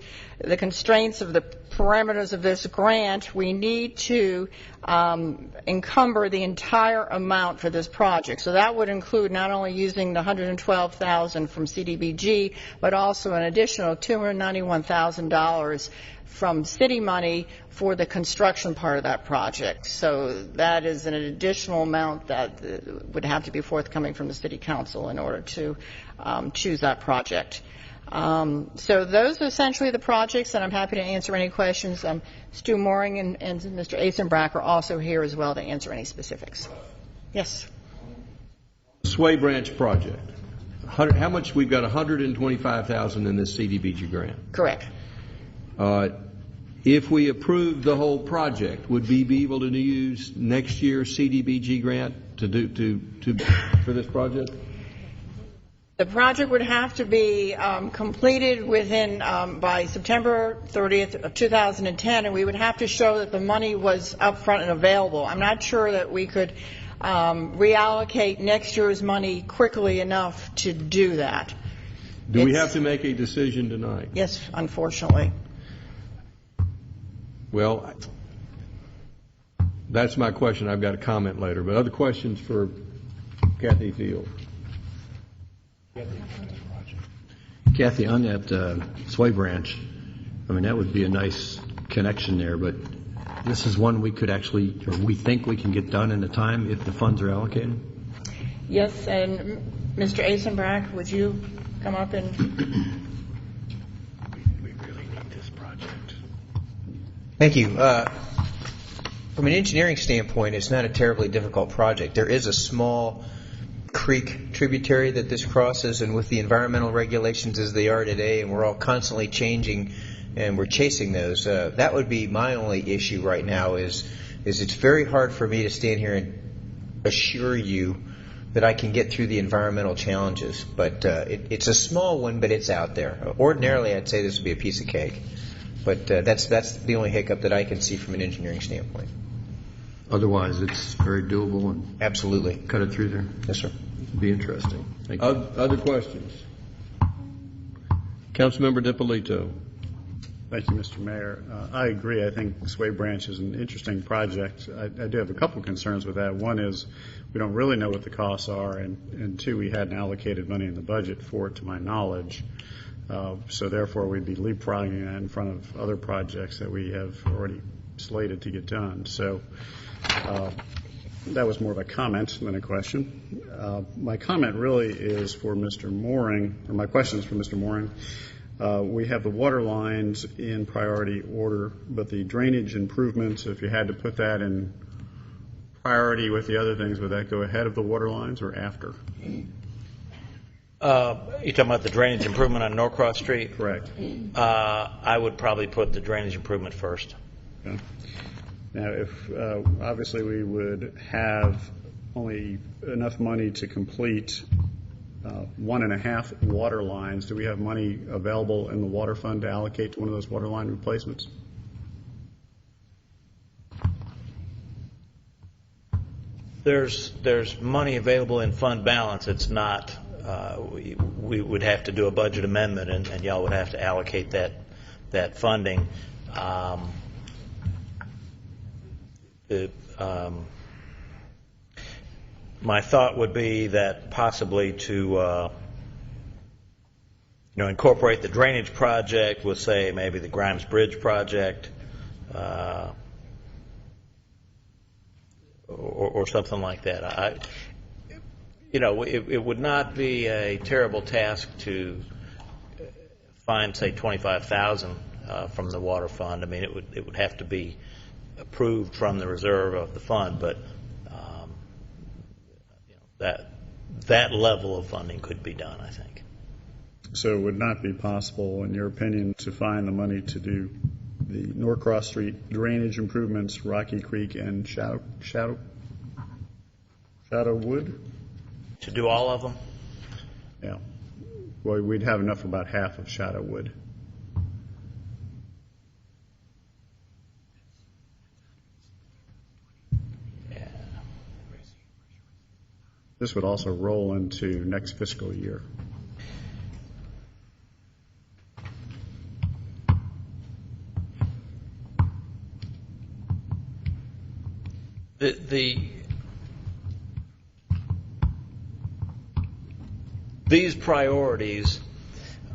constraints of the parameters of this grant, we need to encumber the entire amount for this project. So that would include not only using the $112,000 from CDBG, but also an additional $291,000 from city money for the construction part of that project. So that is an additional amount that would have to be forthcoming from the City Council in order to choose that project. So those are essentially the projects, and I'm happy to answer any questions. Stu Mooring and Mr. Asenbrack are also here as well to answer any specifics. Yes? Sway Branch project. How much? We've got $125,000 in this CDBG grant. Correct. If we approve the whole project, would we be able to use next year's CDBG grant for this project? The project would have to be completed within by September 30th of 2010, and we would have to show that the money was upfront and available. I'm not sure that we could reallocate next year's money quickly enough to do that. Do we have to make a decision tonight? Yes, unfortunately. Well, that's my question. I've got a comment later. But other questions for Kathy Field? Kathy, on that Sway Branch, I mean, that would be a nice connection there, but this is one we could actually, or we think we can get done in the time if the funds are allocated? Yes, and Mr. Asenbrack, would you come up and... We really need this project. Thank you. From an engineering standpoint, it's not a terribly difficult project. There is a small creek tributary that this crosses, and with the environmental regulations as they are today, and we're all constantly changing and we're chasing those, that would be my only issue right now is it's very hard for me to stand here and assure you that I can get through the environmental challenges. But it's a small one, but it's out there. Ordinarily, I'd say this would be a piece of cake. But that's the only hiccup that I can see from an engineering standpoint. Otherwise, it's very doable and absolutely cut it through there. Yes, sir. It'd be interesting. Thank you. Other questions? Councilmember DiPolito. Thank you, Mr. Mayor. I agree. I think Sway Branch is an interesting project. I do have a couple concerns with that. One is we don't really know what the costs are, and two, we hadn't allocated money in the budget for it, to my knowledge. So therefore, we'd be leapfrogging that in front of other projects that we have already slated to get done. So that was more of a comment than a question. My comment really is for Mr. Mooring, or my question is for Mr. Mooring. We have the water lines in priority order, but the drainage improvements, if you had to put that in priority with the other things, would that go ahead of the water lines or after? You're talking about the drainage improvement on Norcross Street? Correct. I would probably put the drainage improvement first. Okay. Now, if obviously we would have only enough money to complete 1.5 water lines, do we have money available in the water fund to allocate to one of those water line replacements? There's money available in fund balance. It's not. We would have to do a budget amendment, and y'all would have to allocate that funding. My thought would be that possibly to incorporate the drainage project with, say, maybe the Grimes Bridge project, or something like that. It would not be a terrible task to find, say, $25,000 from the water fund. I mean, it would have to be approved from the reserve of the fund, but that level of funding could be done, I think. So it would not be possible, in your opinion, to find the money to do the Norcross Street drainage improvements, Rocky Creek, and Shadowwood? To do all of them? Yeah. Well, we'd have enough for about half of Shadowwood. Yeah. This would also roll into next fiscal year. These priorities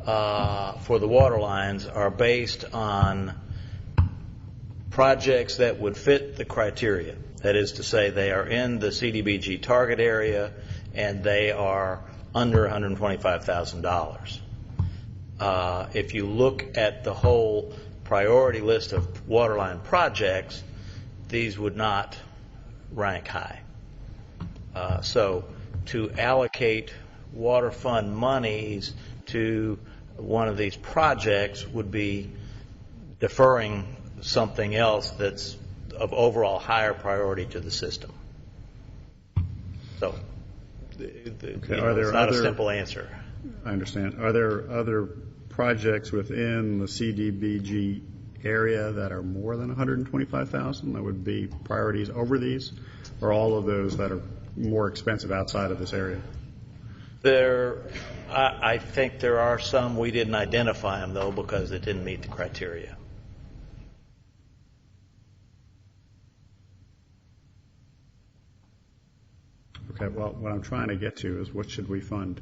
for the water lines are based on projects that would fit the criteria. That is to say, they are in the CDBG target area and they are under $125,000. If you look at the whole priority list of waterline projects, these would not rank high. So to allocate water fund monies to one of these projects would be deferring something else that's of overall higher priority to the system. So it's not a simple answer. I understand. Are there other projects within the CDBG area that are more than $125,000 that would be priorities over these, or all of those that are more expensive outside of this area? I think there are some. We didn't identify them, though, because it didn't meet the criteria. Okay, well, what I'm trying to get to is what should we fund?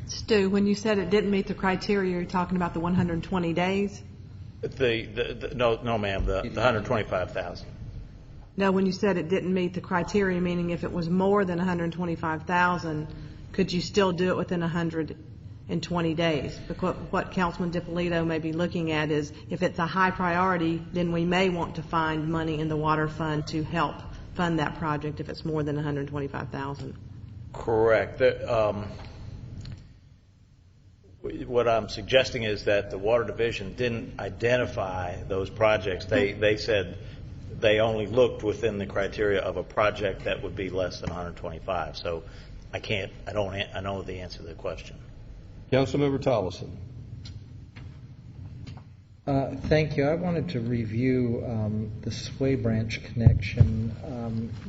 Stu, when you said it didn't meet the criteria, you're talking about the 120 days? No, ma'am, the 125,000. No, when you said it didn't meet the criteria, meaning if it was more than 125,000, could you still do it within 120 days? Because what Councilman DiPolito may be looking at is if it's a high priority, then we may want to find money in the water fund to help fund that project if it's more than 125,000. Correct. What I'm suggesting is that the Water Division didn't identify those projects. They said they only looked within the criteria of a project that would be less than 125. So I don't know the answer to the question. Councilmember Tolleson. Thank you. I wanted to review the Sway Branch connection.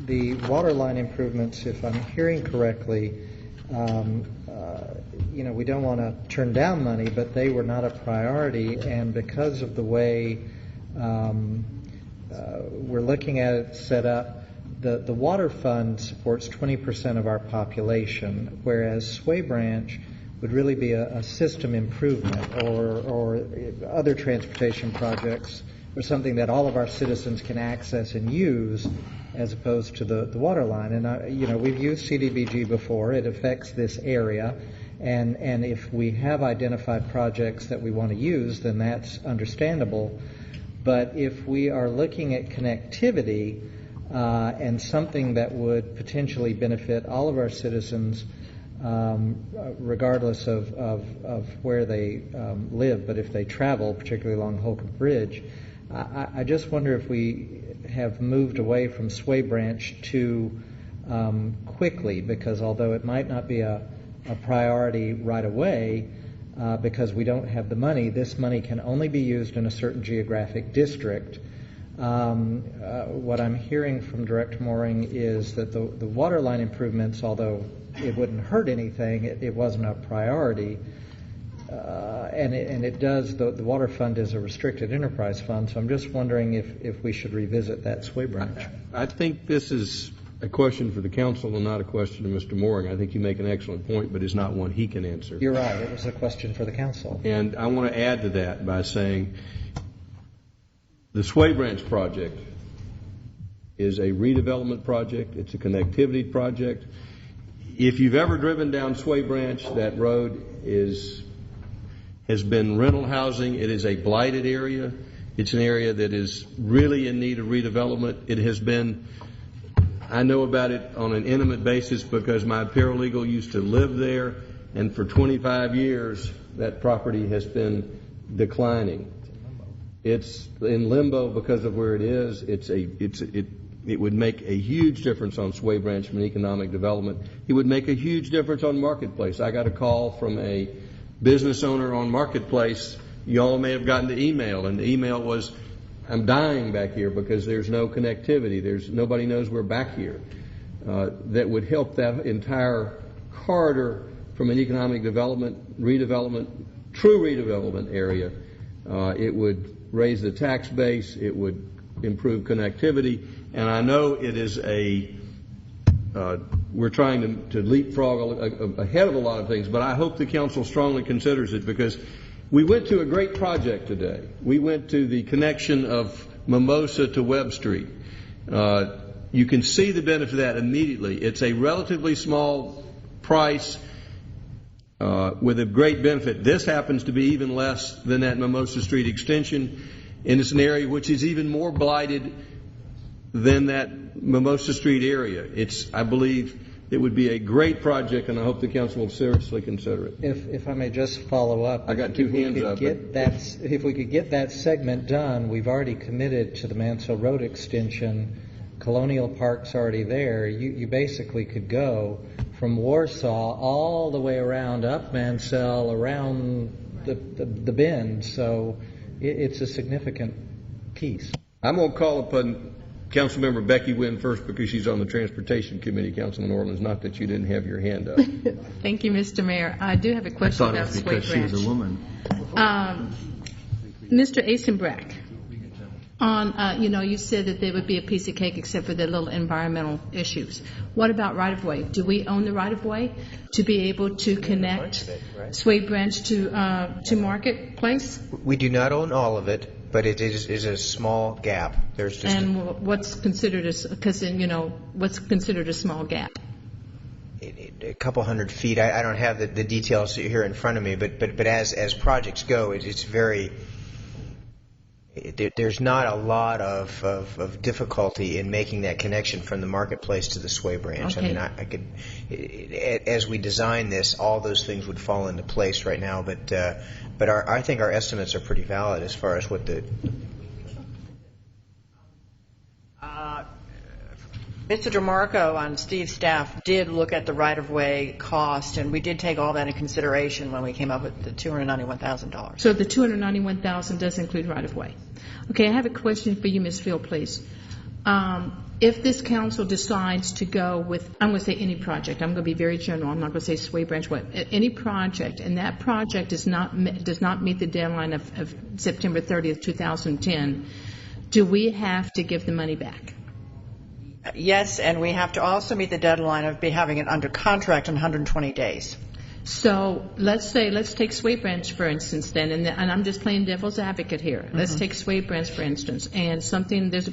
The water line improvements, if I'm hearing correctly, we don't want to turn down money, but they were not a priority, and because of the way we're looking at it set up, the water fund supports 20% of our population, whereas Sway Branch would really be a system improvement or other transportation projects or something that all of our citizens can access and use as opposed to the water line. And, we've used CDBG before. It affects this area. And if we have identified projects that we want to use, then that's understandable. But if we are looking at connectivity and something that would potentially benefit all of our citizens, regardless of where they live, but if they travel, particularly along Holcomb Bridge, I just wonder if we have moved away from Sway Branch too quickly, because although it might not be a priority right away because we don't have the money, this money can only be used in a certain geographic district. What I'm hearing from Director Mooring is that the water line improvements, although it wouldn't hurt anything, it wasn't a priority. And it does, the water fund is a restricted enterprise fund, so I'm just wondering if we should revisit that Sway Branch. I think this is a question for the council and not a question to Mr. Mooring. I think you make an excellent point, but it's not one he can answer. You're right. It was a question for the council. And I want to add to that by saying The Sway Branch project is a redevelopment project. It's a connectivity project. If you've ever driven down Sway Branch, that road has been rental housing. It is a blighted area. It's an area that is really in need of redevelopment. It has been, I know about it on an intimate basis because my paralegal used to live there, and for 25 years that property has been declining. It's in limbo because of where it is. It would make a huge difference on Sway Branch from an economic development. It would make a huge difference on Marketplace. I got a call from a business owner on Marketplace. You all may have gotten the email, and the email was, "I'm dying back here because there's no connectivity. Nobody knows we're back here." That would help that entire corridor from an economic development, redevelopment, true redevelopment area. It would raise the tax base. It would improve connectivity. And I know it is we're trying to leapfrog ahead of a lot of things, but I hope the council strongly considers it, because we went to a great project today. We went to the connection of Mimosa to Webb Street. You can see the benefit of that immediately. It's a relatively small price with a great benefit. This happens to be even less than that Mimosa Street extension, and it's an area which is even more blighted than that Mimosa Street area. I believe it would be a great project, and I hope the council will seriously consider it. If I may just follow up. I got two hands up. If we could get that segment done, we've already committed to the Mansell Road extension. Colonial Park's already there. You basically could go from Warsaw all the way around up Mansell, around the bend. So it's a significant piece. I'm going to call upon Councilmember Becky Wynn first, because she's on the Transportation Committee, Councilman Orleans. Not that you didn't have your hand up. Thank you, Mr. Mayor. I do have a question about Sway Branch. She was a woman. Mr. Asenbrack, you said that there would be a piece of cake except for the little environmental issues. What about right-of-way? Do we own the right-of-way to be able to connect Sway Branch to Marketplace? We do not own all of it, but it is a small gap. There's just what's considered what's considered a small gap? A couple hundred feet. I don't have the details here in front of me, but as projects go, it's very. There's not a lot of difficulty in making that connection from the Marketplace to the Sway Branch. Okay. I could, as we design this, all those things would fall into place right now. But I think our estimates are pretty valid as far as what the. Mr. DeMarco on Steve's staff did look at the right-of-way cost, and we did take all that in consideration when we came up with the $291,000. So the $291,000 does include right-of-way. Okay, I have a question for you, Ms. Field, please. If this council decides to go with, I'm going to say any project, I'm going to be very general, I'm not going to say Sway Branch, any project, and that project does not meet the deadline of September 30th, 2010, do we have to give the money back? Yes, and we have to also meet the deadline of having it under contract in 120 days. So let's take Sway Branch, for instance, then, and I'm just playing devil's advocate here. Mm-hmm. Let's take Sway Branch, for instance, and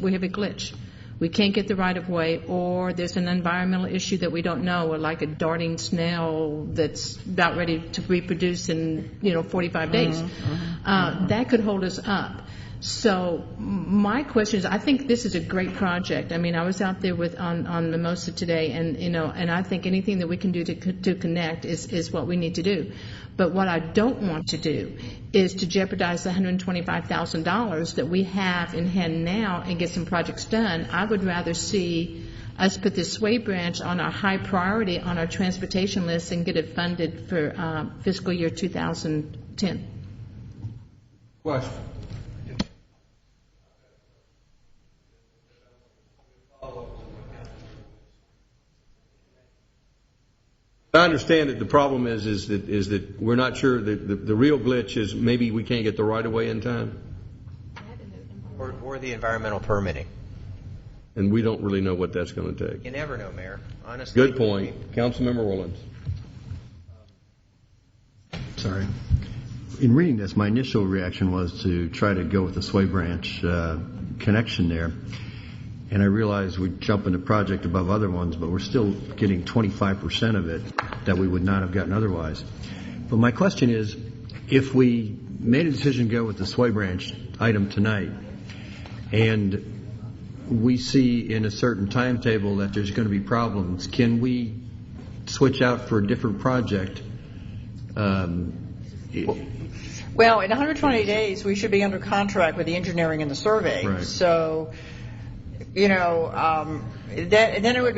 we have a glitch. We can't get the right-of-way, or there's an environmental issue that we don't know, or like a darting snail that's about ready to reproduce in 45 days. Mm-hmm. That could hold us up. So my question is, I think this is a great project. I mean, I was out there on Mimosa today, and I think anything that we can do to connect is what we need to do. But what I don't want to do is to jeopardize the $125,000 that we have in hand now and get some projects done. I would rather see us put this Sway Branch on our high priority on our transportation list and get it funded for fiscal year 2010. Question. I understand that the problem is that we're not sure that the real glitch is maybe we can't get the right of way in time, or the environmental permitting, and we don't really know what that's going to take. You never know, Mayor. Honestly. Good point, Councilmember Orleans. Sorry. in reading this, my initial reaction was to try to go with the Sway Branch connection there. And I realized we'd jump in the project above other ones, but we're still getting 25% of it that we would not have gotten otherwise. But my question is, if we made a decision to go with the Sway Branch item tonight, and we see in a certain timetable that there's going to be problems, can we switch out for a different project? Well, in 120 days, we should be under contract with the engineering and the survey. Right. So, then it would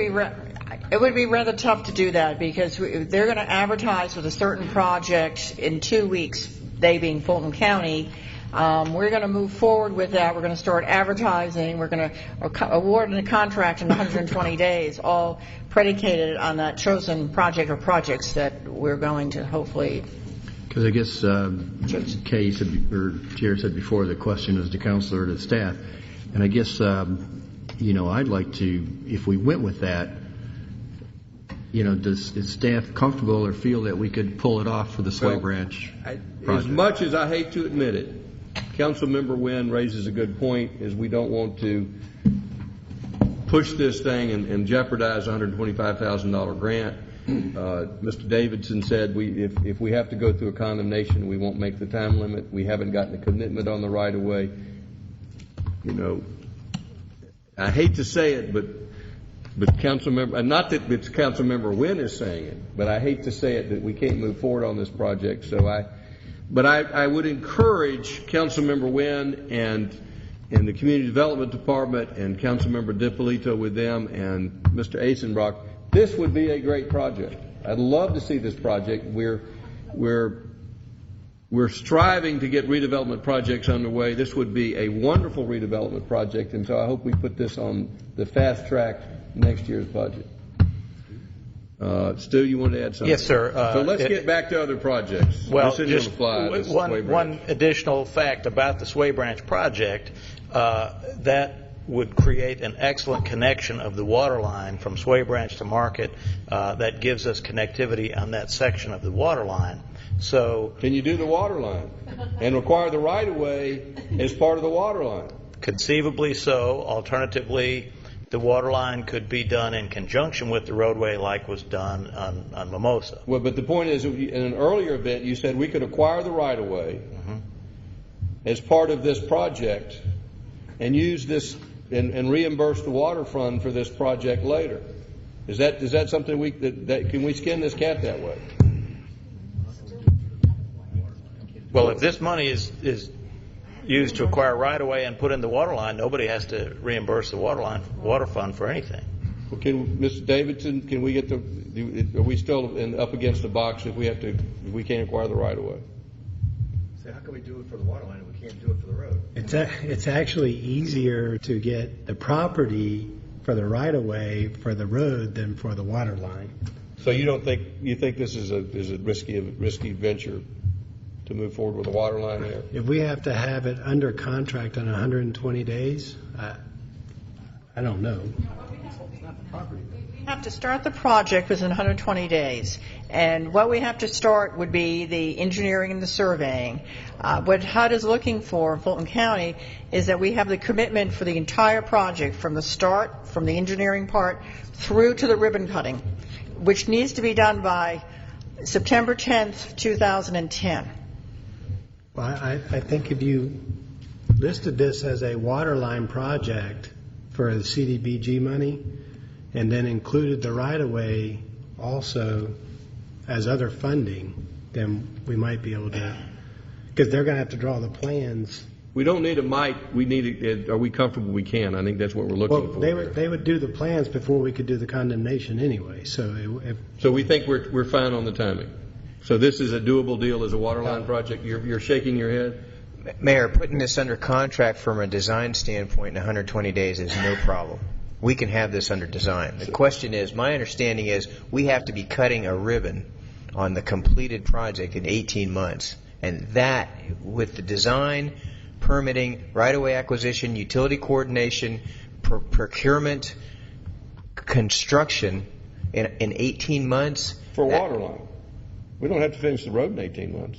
be rather tough to do that, because they're going to advertise with a certain project in 2 weeks, they being Fulton County. We're going to move forward with that. We're going to start advertising. We're going to award a contract in 120 days, all predicated on that chosen project or projects that we're going to hopefully. Because I guess Kay said, or Chair said before, the question is to Counselor to staff, and I guess I'd like to, if we went with that, is staff comfortable or feel that we could pull it off for the Sway Branch project? As much as I hate to admit it, Councilmember Wynn raises a good point, is we don't want to push this thing and jeopardize a $125,000 grant. Mr. Davidson said if we have to go through a condemnation, we won't make the time limit. We haven't gotten a commitment on the right of way. I hate to say it, but Councilmember, not that it's Councilmember Wynn is saying it, but I hate to say it that we can't move forward on this project. So I would encourage Councilmember Wynn and the Community Development Department and Councilmember DiPolito with them and Mr. Eisenbrock. This would be a great project. I'd love to see this project. We're striving to get redevelopment projects underway. This would be a wonderful redevelopment project, and so I hope we put this on the fast track next year's budget. Stu, you want to add something? Yes, sir. So let's get back to other projects. Well, this just one additional fact about the Sway Branch project, that would create an excellent connection of the water line from Sway Branch to Market. That gives us connectivity on that section of the water line. So, can you do the water line and require the right of way as part of the water line? Conceivably so. Alternatively, the water line could be done in conjunction with the roadway, like was done on Mimosa. Well, but the point is, in an earlier event, you said we could acquire the right of way as part of this project and use this and reimburse the water fund for this project later. Is that something that can we skin this cat that way? Well, if this money is used to acquire right of way and put in the water line, nobody has to reimburse the water fund for anything. Well, Mr. Davidson, can we get are we still up against the box if we can't acquire the right of way? So how can we do it for the water line and we can't do it for the road? It's actually easier to get the property for the right of way for the road than for the water line. So you think this is a risky venture to move forward with the water line there? If we have to have it under contract in 120 days, I don't know. We have to start the project within 120 days. And what we have to start would be the engineering and the surveying. What HUD is looking for in Fulton County is that we have the commitment for the entire project from the start, from the engineering part, through to the ribbon cutting, which needs to be done by September 10th, 2010. Well, I think if you listed this as a water line project for the CDBG money and then included the right-of-way also as other funding, then we might be able to, because they're going to have to draw the plans. We don't need a might. We need are we comfortable we can? I think that's what we're looking for. They would do the plans before we could do the condemnation anyway. So we think we're fine on the timing. So this is a doable deal as a water line project. You're shaking your head? Mayor, putting this under contract from a design standpoint in 120 days is no problem. We can have this under design. The question is, my understanding is we have to be cutting a ribbon on the completed project in 18 months. And that, with the design, permitting, right-of-way acquisition, utility coordination, procurement, construction, in 18 months. For water line. We don't have to finish the road in 18 months.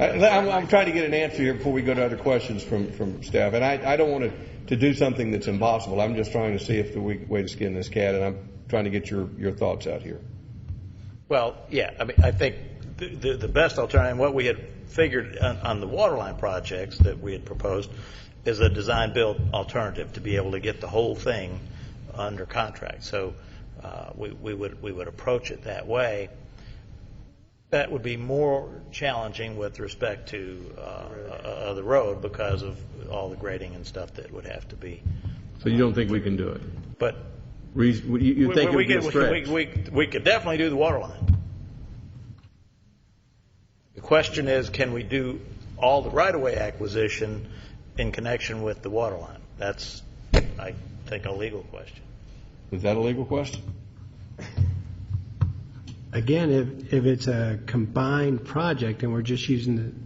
I'm trying to get an answer here before we go to other questions from staff. And I don't want to do something that's impossible. I'm just trying to see if the way to skin this cat, and I'm trying to get your thoughts out here. Well, yeah, I mean, I think the best alternative, what we had figured on the waterline projects that we had proposed, is a design-build alternative to be able to get the whole thing under contract. So we would approach it that way. That would be more challenging with respect to the road because of all the grading and stuff that would have to be. So you don't think we can do it? But you think it would be a stretch? We could definitely do the water line. The question is, can we do all the right-of-way acquisition in connection with the water line? That's, I think, a legal question. Is that a legal question? Again, if it's a combined project and we're just using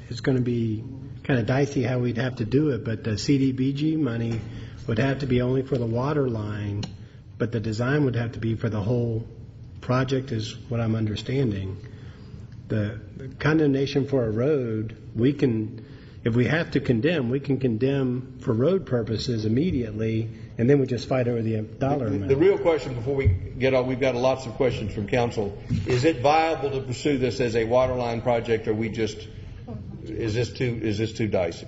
it's going to be kind of dicey how we'd have to do it, but the CDBG money would have to be only for the water line, but the design would have to be for the whole project is what I'm understanding. The condemnation for a road, we can, if we have to condemn, we can condemn for road purposes immediately, and then we just fight over the dollar amount. The real question before we get on, we've got lots of questions from council. Is it viable to pursue this as a water line project, or is this too dicey?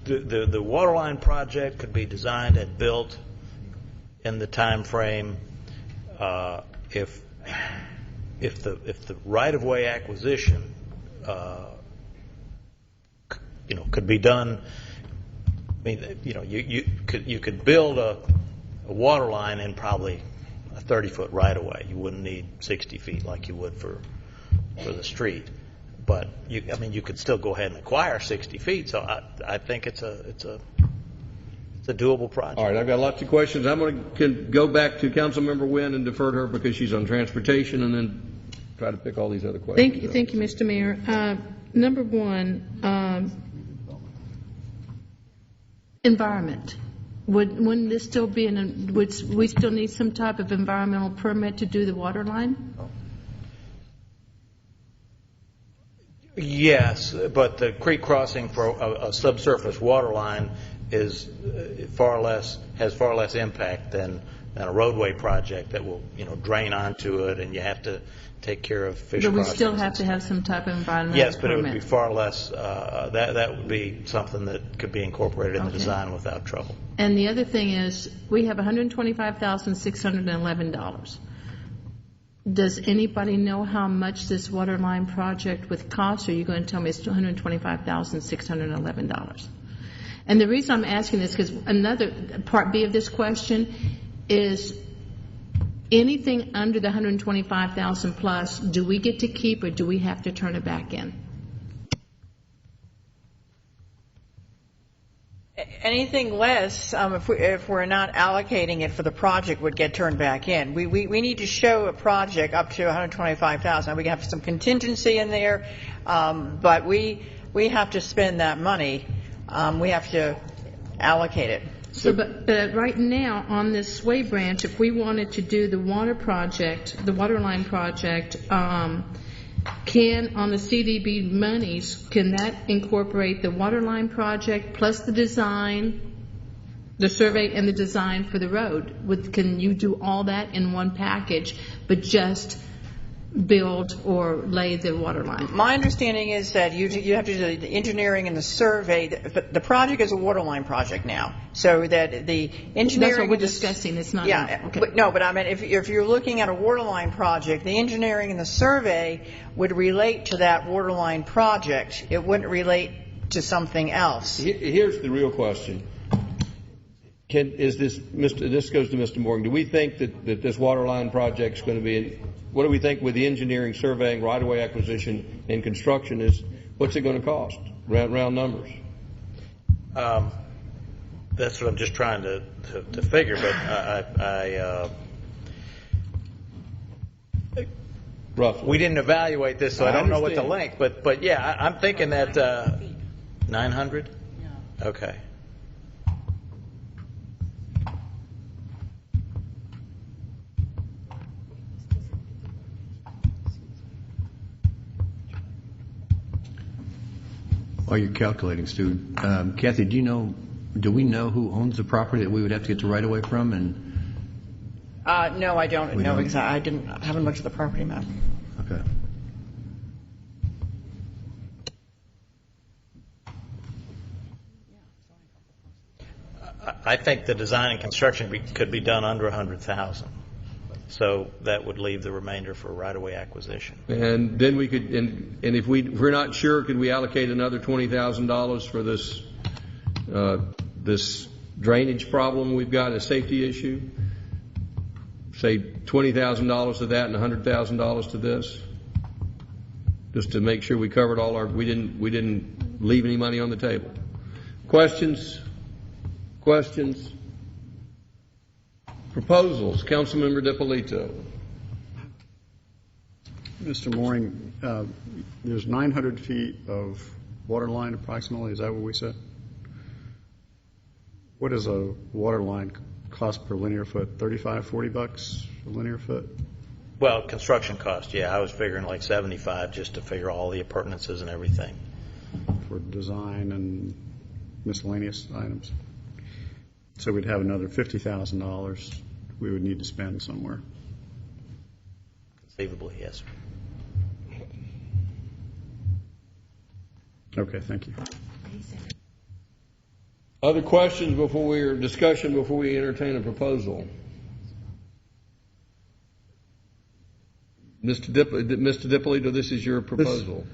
The water line project could be designed and built in the time frame if the right-of-way acquisition could be done. I mean, you could build a water line in probably a 30-foot right-of-way. You wouldn't need 60 feet like you would for the street. But you could still go ahead and acquire 60 feet. So I think it's a doable project. All right, I've got lots of questions. I'm going to go back to Councilmember Wynn and defer to her because she's on transportation, and then try to pick all these other questions. Thank you, Mr. Mayor. Number one, environment. Wouldn't this still be would we still need some type of environmental permit to do the water line? Yes, but the creek crossing for a subsurface water line has far less impact than a roadway project that will drain onto it, and you have to take care of fish crossings. But we still have to have some type of environmental permit. Yes, but it would be far less. That would be something that could be incorporated in the design without trouble. And the other thing is, we have $125,611. Does anybody know how much this water line project would cost? Or are you going to tell me it's $125,611? And the reason I'm asking this, because another part B of this question is, anything under the $125,000 plus, do we get to keep or do we have to turn it back in? Anything less, if we're not allocating it for the project, would get turned back in. We need to show a project up to $125,000. We can have some contingency in there, but we have to spend that money. We have to allocate it. So, but right now on this Sway branch, if we wanted to do the water project, the water line project, can on the CDB monies, can that incorporate the water line project plus the design, the survey and the design for the road? Can you do all that in one package, but just build or lay the water line? My understanding is that you have to do the engineering and the survey. The project is a water line project now, so that the engineering. That's what we're discussing. It's not. Yeah. Okay. But I mean, if you're looking at a water line project, the engineering and the survey would relate to that water line project. It wouldn't relate to something else. Here's the real question. This goes to Mr. Morgan. Do we think that this water line project is going to be? What do we think with the engineering, surveying, right-of-way acquisition, and construction what's it going to cost? Round numbers. That's what I'm just trying to figure, but roughly. We didn't evaluate this, so I don't know what to link. But yeah, I'm thinking that 900. Yeah. Okay. While you're calculating, Stu, Kathy, do we know who owns the property that we would have to get the right of way from? And No, I don't know exactly. I haven't looked at the property map. okay. I think the design and construction could be done under $100,000. So that would leave the remainder for right-of-way acquisition. And then we could, and if we're not sure, could we allocate another $20,000 for this this drainage problem we've got, a safety issue? Say $20,000 to that and $100,000 to this, just to make sure we covered all our. We didn't leave any money on the table. Questions? Proposals. Councilmember DiPolito. Mr. Mooring, there's 900 feet of water line approximately. Is that what we said? What does a water line cost per linear foot? $35, $40 a linear foot? Well, construction cost, yeah. I was figuring like 75 just to figure all the appurtenances and everything. For design and miscellaneous items. So we'd have another $50,000 we would need to spend somewhere. Conceivably, yes. Okay, thank you. Other questions or discussion before we entertain a proposal? Mr. DiPolito, this is your proposal.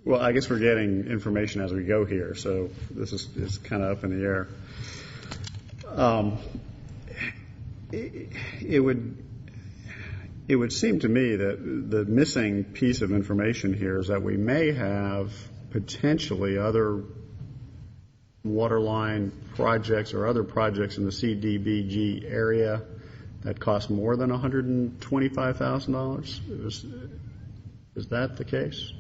Well, I guess we're getting information as we go here, so this is kind of up in the air. It would seem to me that the missing piece of information here is that we may have potentially other water line projects or other projects in the CDBG area that cost more than $125,000. Is that the case?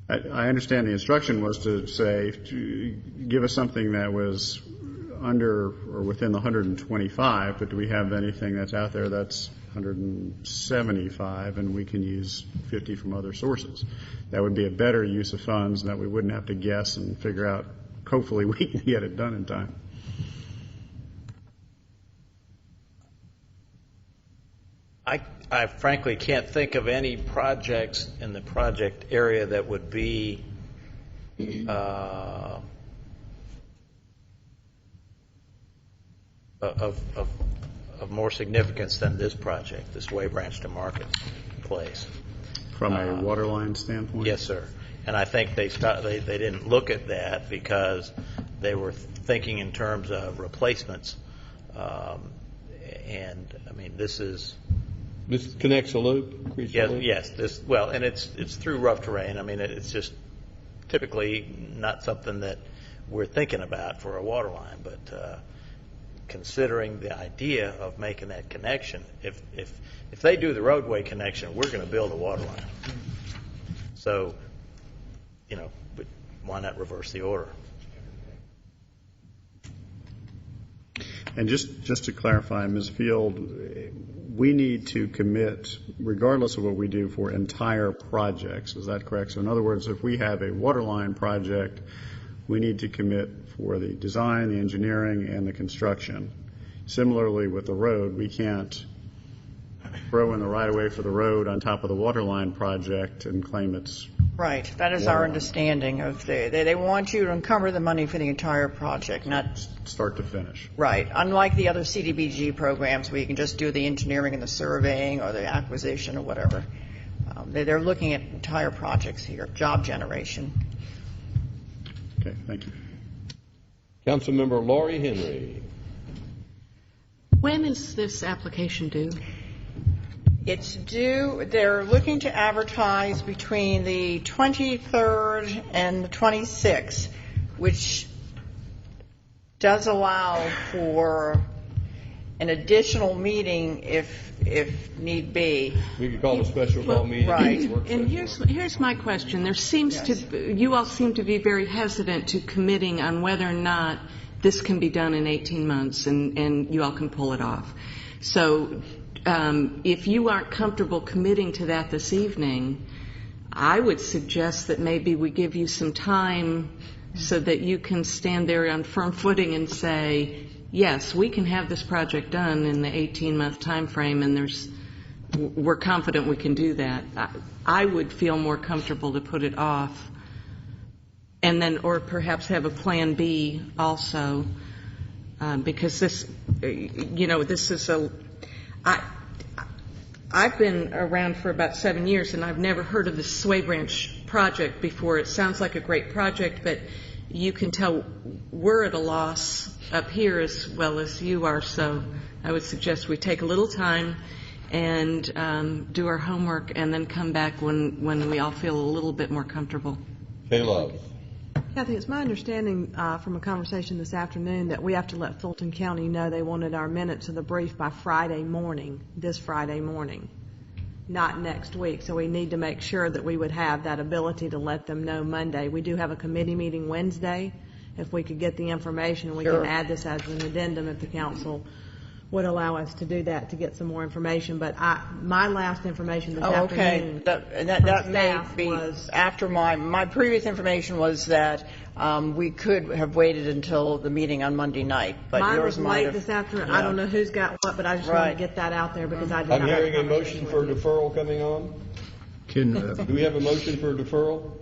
I understand the instruction was to say, give us something that was under or within the 125, but do we have anything that's out there that's 175 and we can use 50 from other sources? That would be a better use of funds, and that we wouldn't have to guess and figure out. Hopefully we can get it done in time. I frankly can't think of any projects in the project area that would be of more significance than this project, this Way Branch to Market place. From a water line standpoint? Yes, sir. And I think they didn't look at that because they were thinking in terms of replacements. And I mean, this connects a loop. Yes. And it's through rough terrain. I mean, it's just typically not something that we're thinking about for a water line. But considering the idea of making that connection, if they do the roadway connection, we're going to build a water line. So, but why not reverse the order? And just to clarify, Ms. Field, we need to commit, regardless of what we do, for entire projects. Is that correct? So in other words, if we have a water line project, we need to commit for the design, the engineering, and the construction. Similarly with the road, we can't throw in the right-of-way for the road on top of the water line project and claim it's right. That is our understanding of they want you to encumber the money for the entire project, not start to finish. Right. Unlike the other CDBG programs where you can just do the engineering and the surveying or the acquisition or whatever. They're looking at entire projects here, job generation. Okay, thank you. Councilmember Laurie Henry. When is this application due? It's due, they're looking to advertise between the 23rd and the 26th, which does allow for an additional meeting if need be. We could call a special call meeting. Right. And here's my question. You all seem to be very hesitant to committing on whether or not this can be done in 18 months and you all can pull it off. So if you aren't comfortable committing to that this evening, I would suggest that maybe we give you some time so that you can stand there on firm footing and say, yes, we can have this project done in the 18-month time frame, and we're confident we can do that. I would feel more comfortable to put it off, and then, or perhaps have a plan B also, because this, this is I've been around for about 7 years, and I've never heard of the Sway Branch project before. It sounds like a great project, but you can tell we're at a loss up here as well as you are, so I would suggest we take a little time and do our homework and then come back when we all feel a little bit more comfortable. Caleb. Kathy, it's my understanding from a conversation this afternoon that we have to let Fulton County know they wanted our minutes of the brief by Friday morning, this Friday morning, not next week. So we need to make sure that we would have that ability to let them know Monday. We do have a committee meeting Wednesday. If we could get the information, and we can add this as an addendum if the council would allow us to do that to get some more information. But my last information this afternoon that may be was after my previous information was that we could have waited until the meeting on Monday night. But mine yours was might late have, this afternoon. yeah. I don't know who's got what, but I just want to get that out there because I did not. I'm hearing a motion for deferral coming on. Do we have a motion for deferral?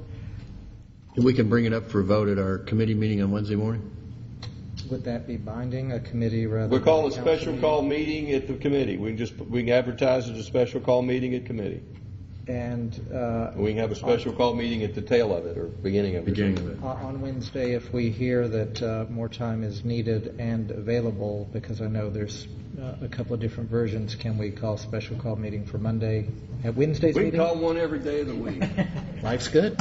We can bring it up for a vote at our committee meeting on Wednesday morning. Would that be binding, a committee rather We'll than call a council special meeting? call meeting at the committee. We can advertise as a special call meeting at committee. And We can have a special call meeting at the tail of it or beginning of it. on Wednesday, if we hear that more time is needed and available, because I know there's a couple of different versions, can we call special call meeting for Monday at Wednesday's We meeting? can call one every day of the week. Life's good.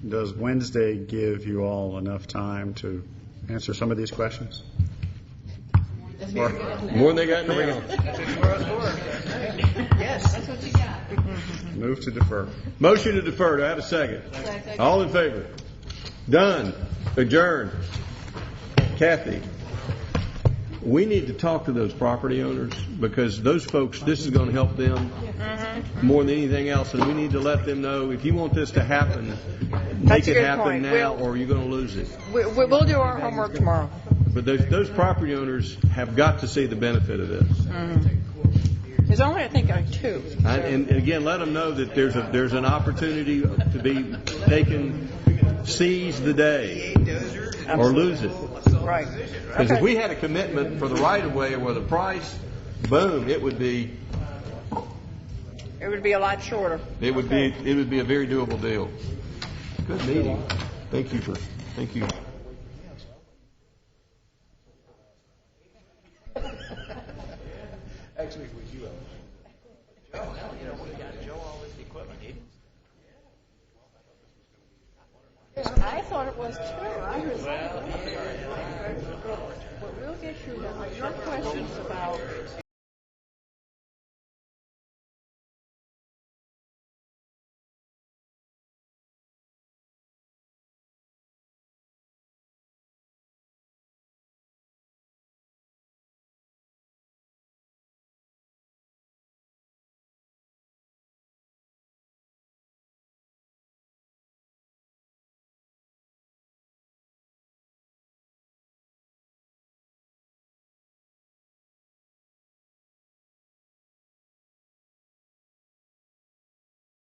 Does Wednesday give you all enough time to answer some of these questions? More than they got now. Yes, that's what you got. Move to defer. Motion to defer. Do I have a second? All in favor? Done. Adjourned. Kathy, we need to talk to those property owners because those folks, this is going to help them more than anything else, and we need to let them know if you want this to happen, make it happen now or you're going to lose it. We'll do our homework tomorrow. But those property owners have got to see the benefit of this. There's only, I think, two. And again, let them know that there's an opportunity to be taken, seize the day, or lose it. Right. Because if we had a commitment for the right of way or with a price, boom, it would be a lot shorter. it would be a very doable deal. Good meeting. Thank you. Actually, it was you. Joe, we got Joe all this equipment. I thought it was too. We'll get your questions about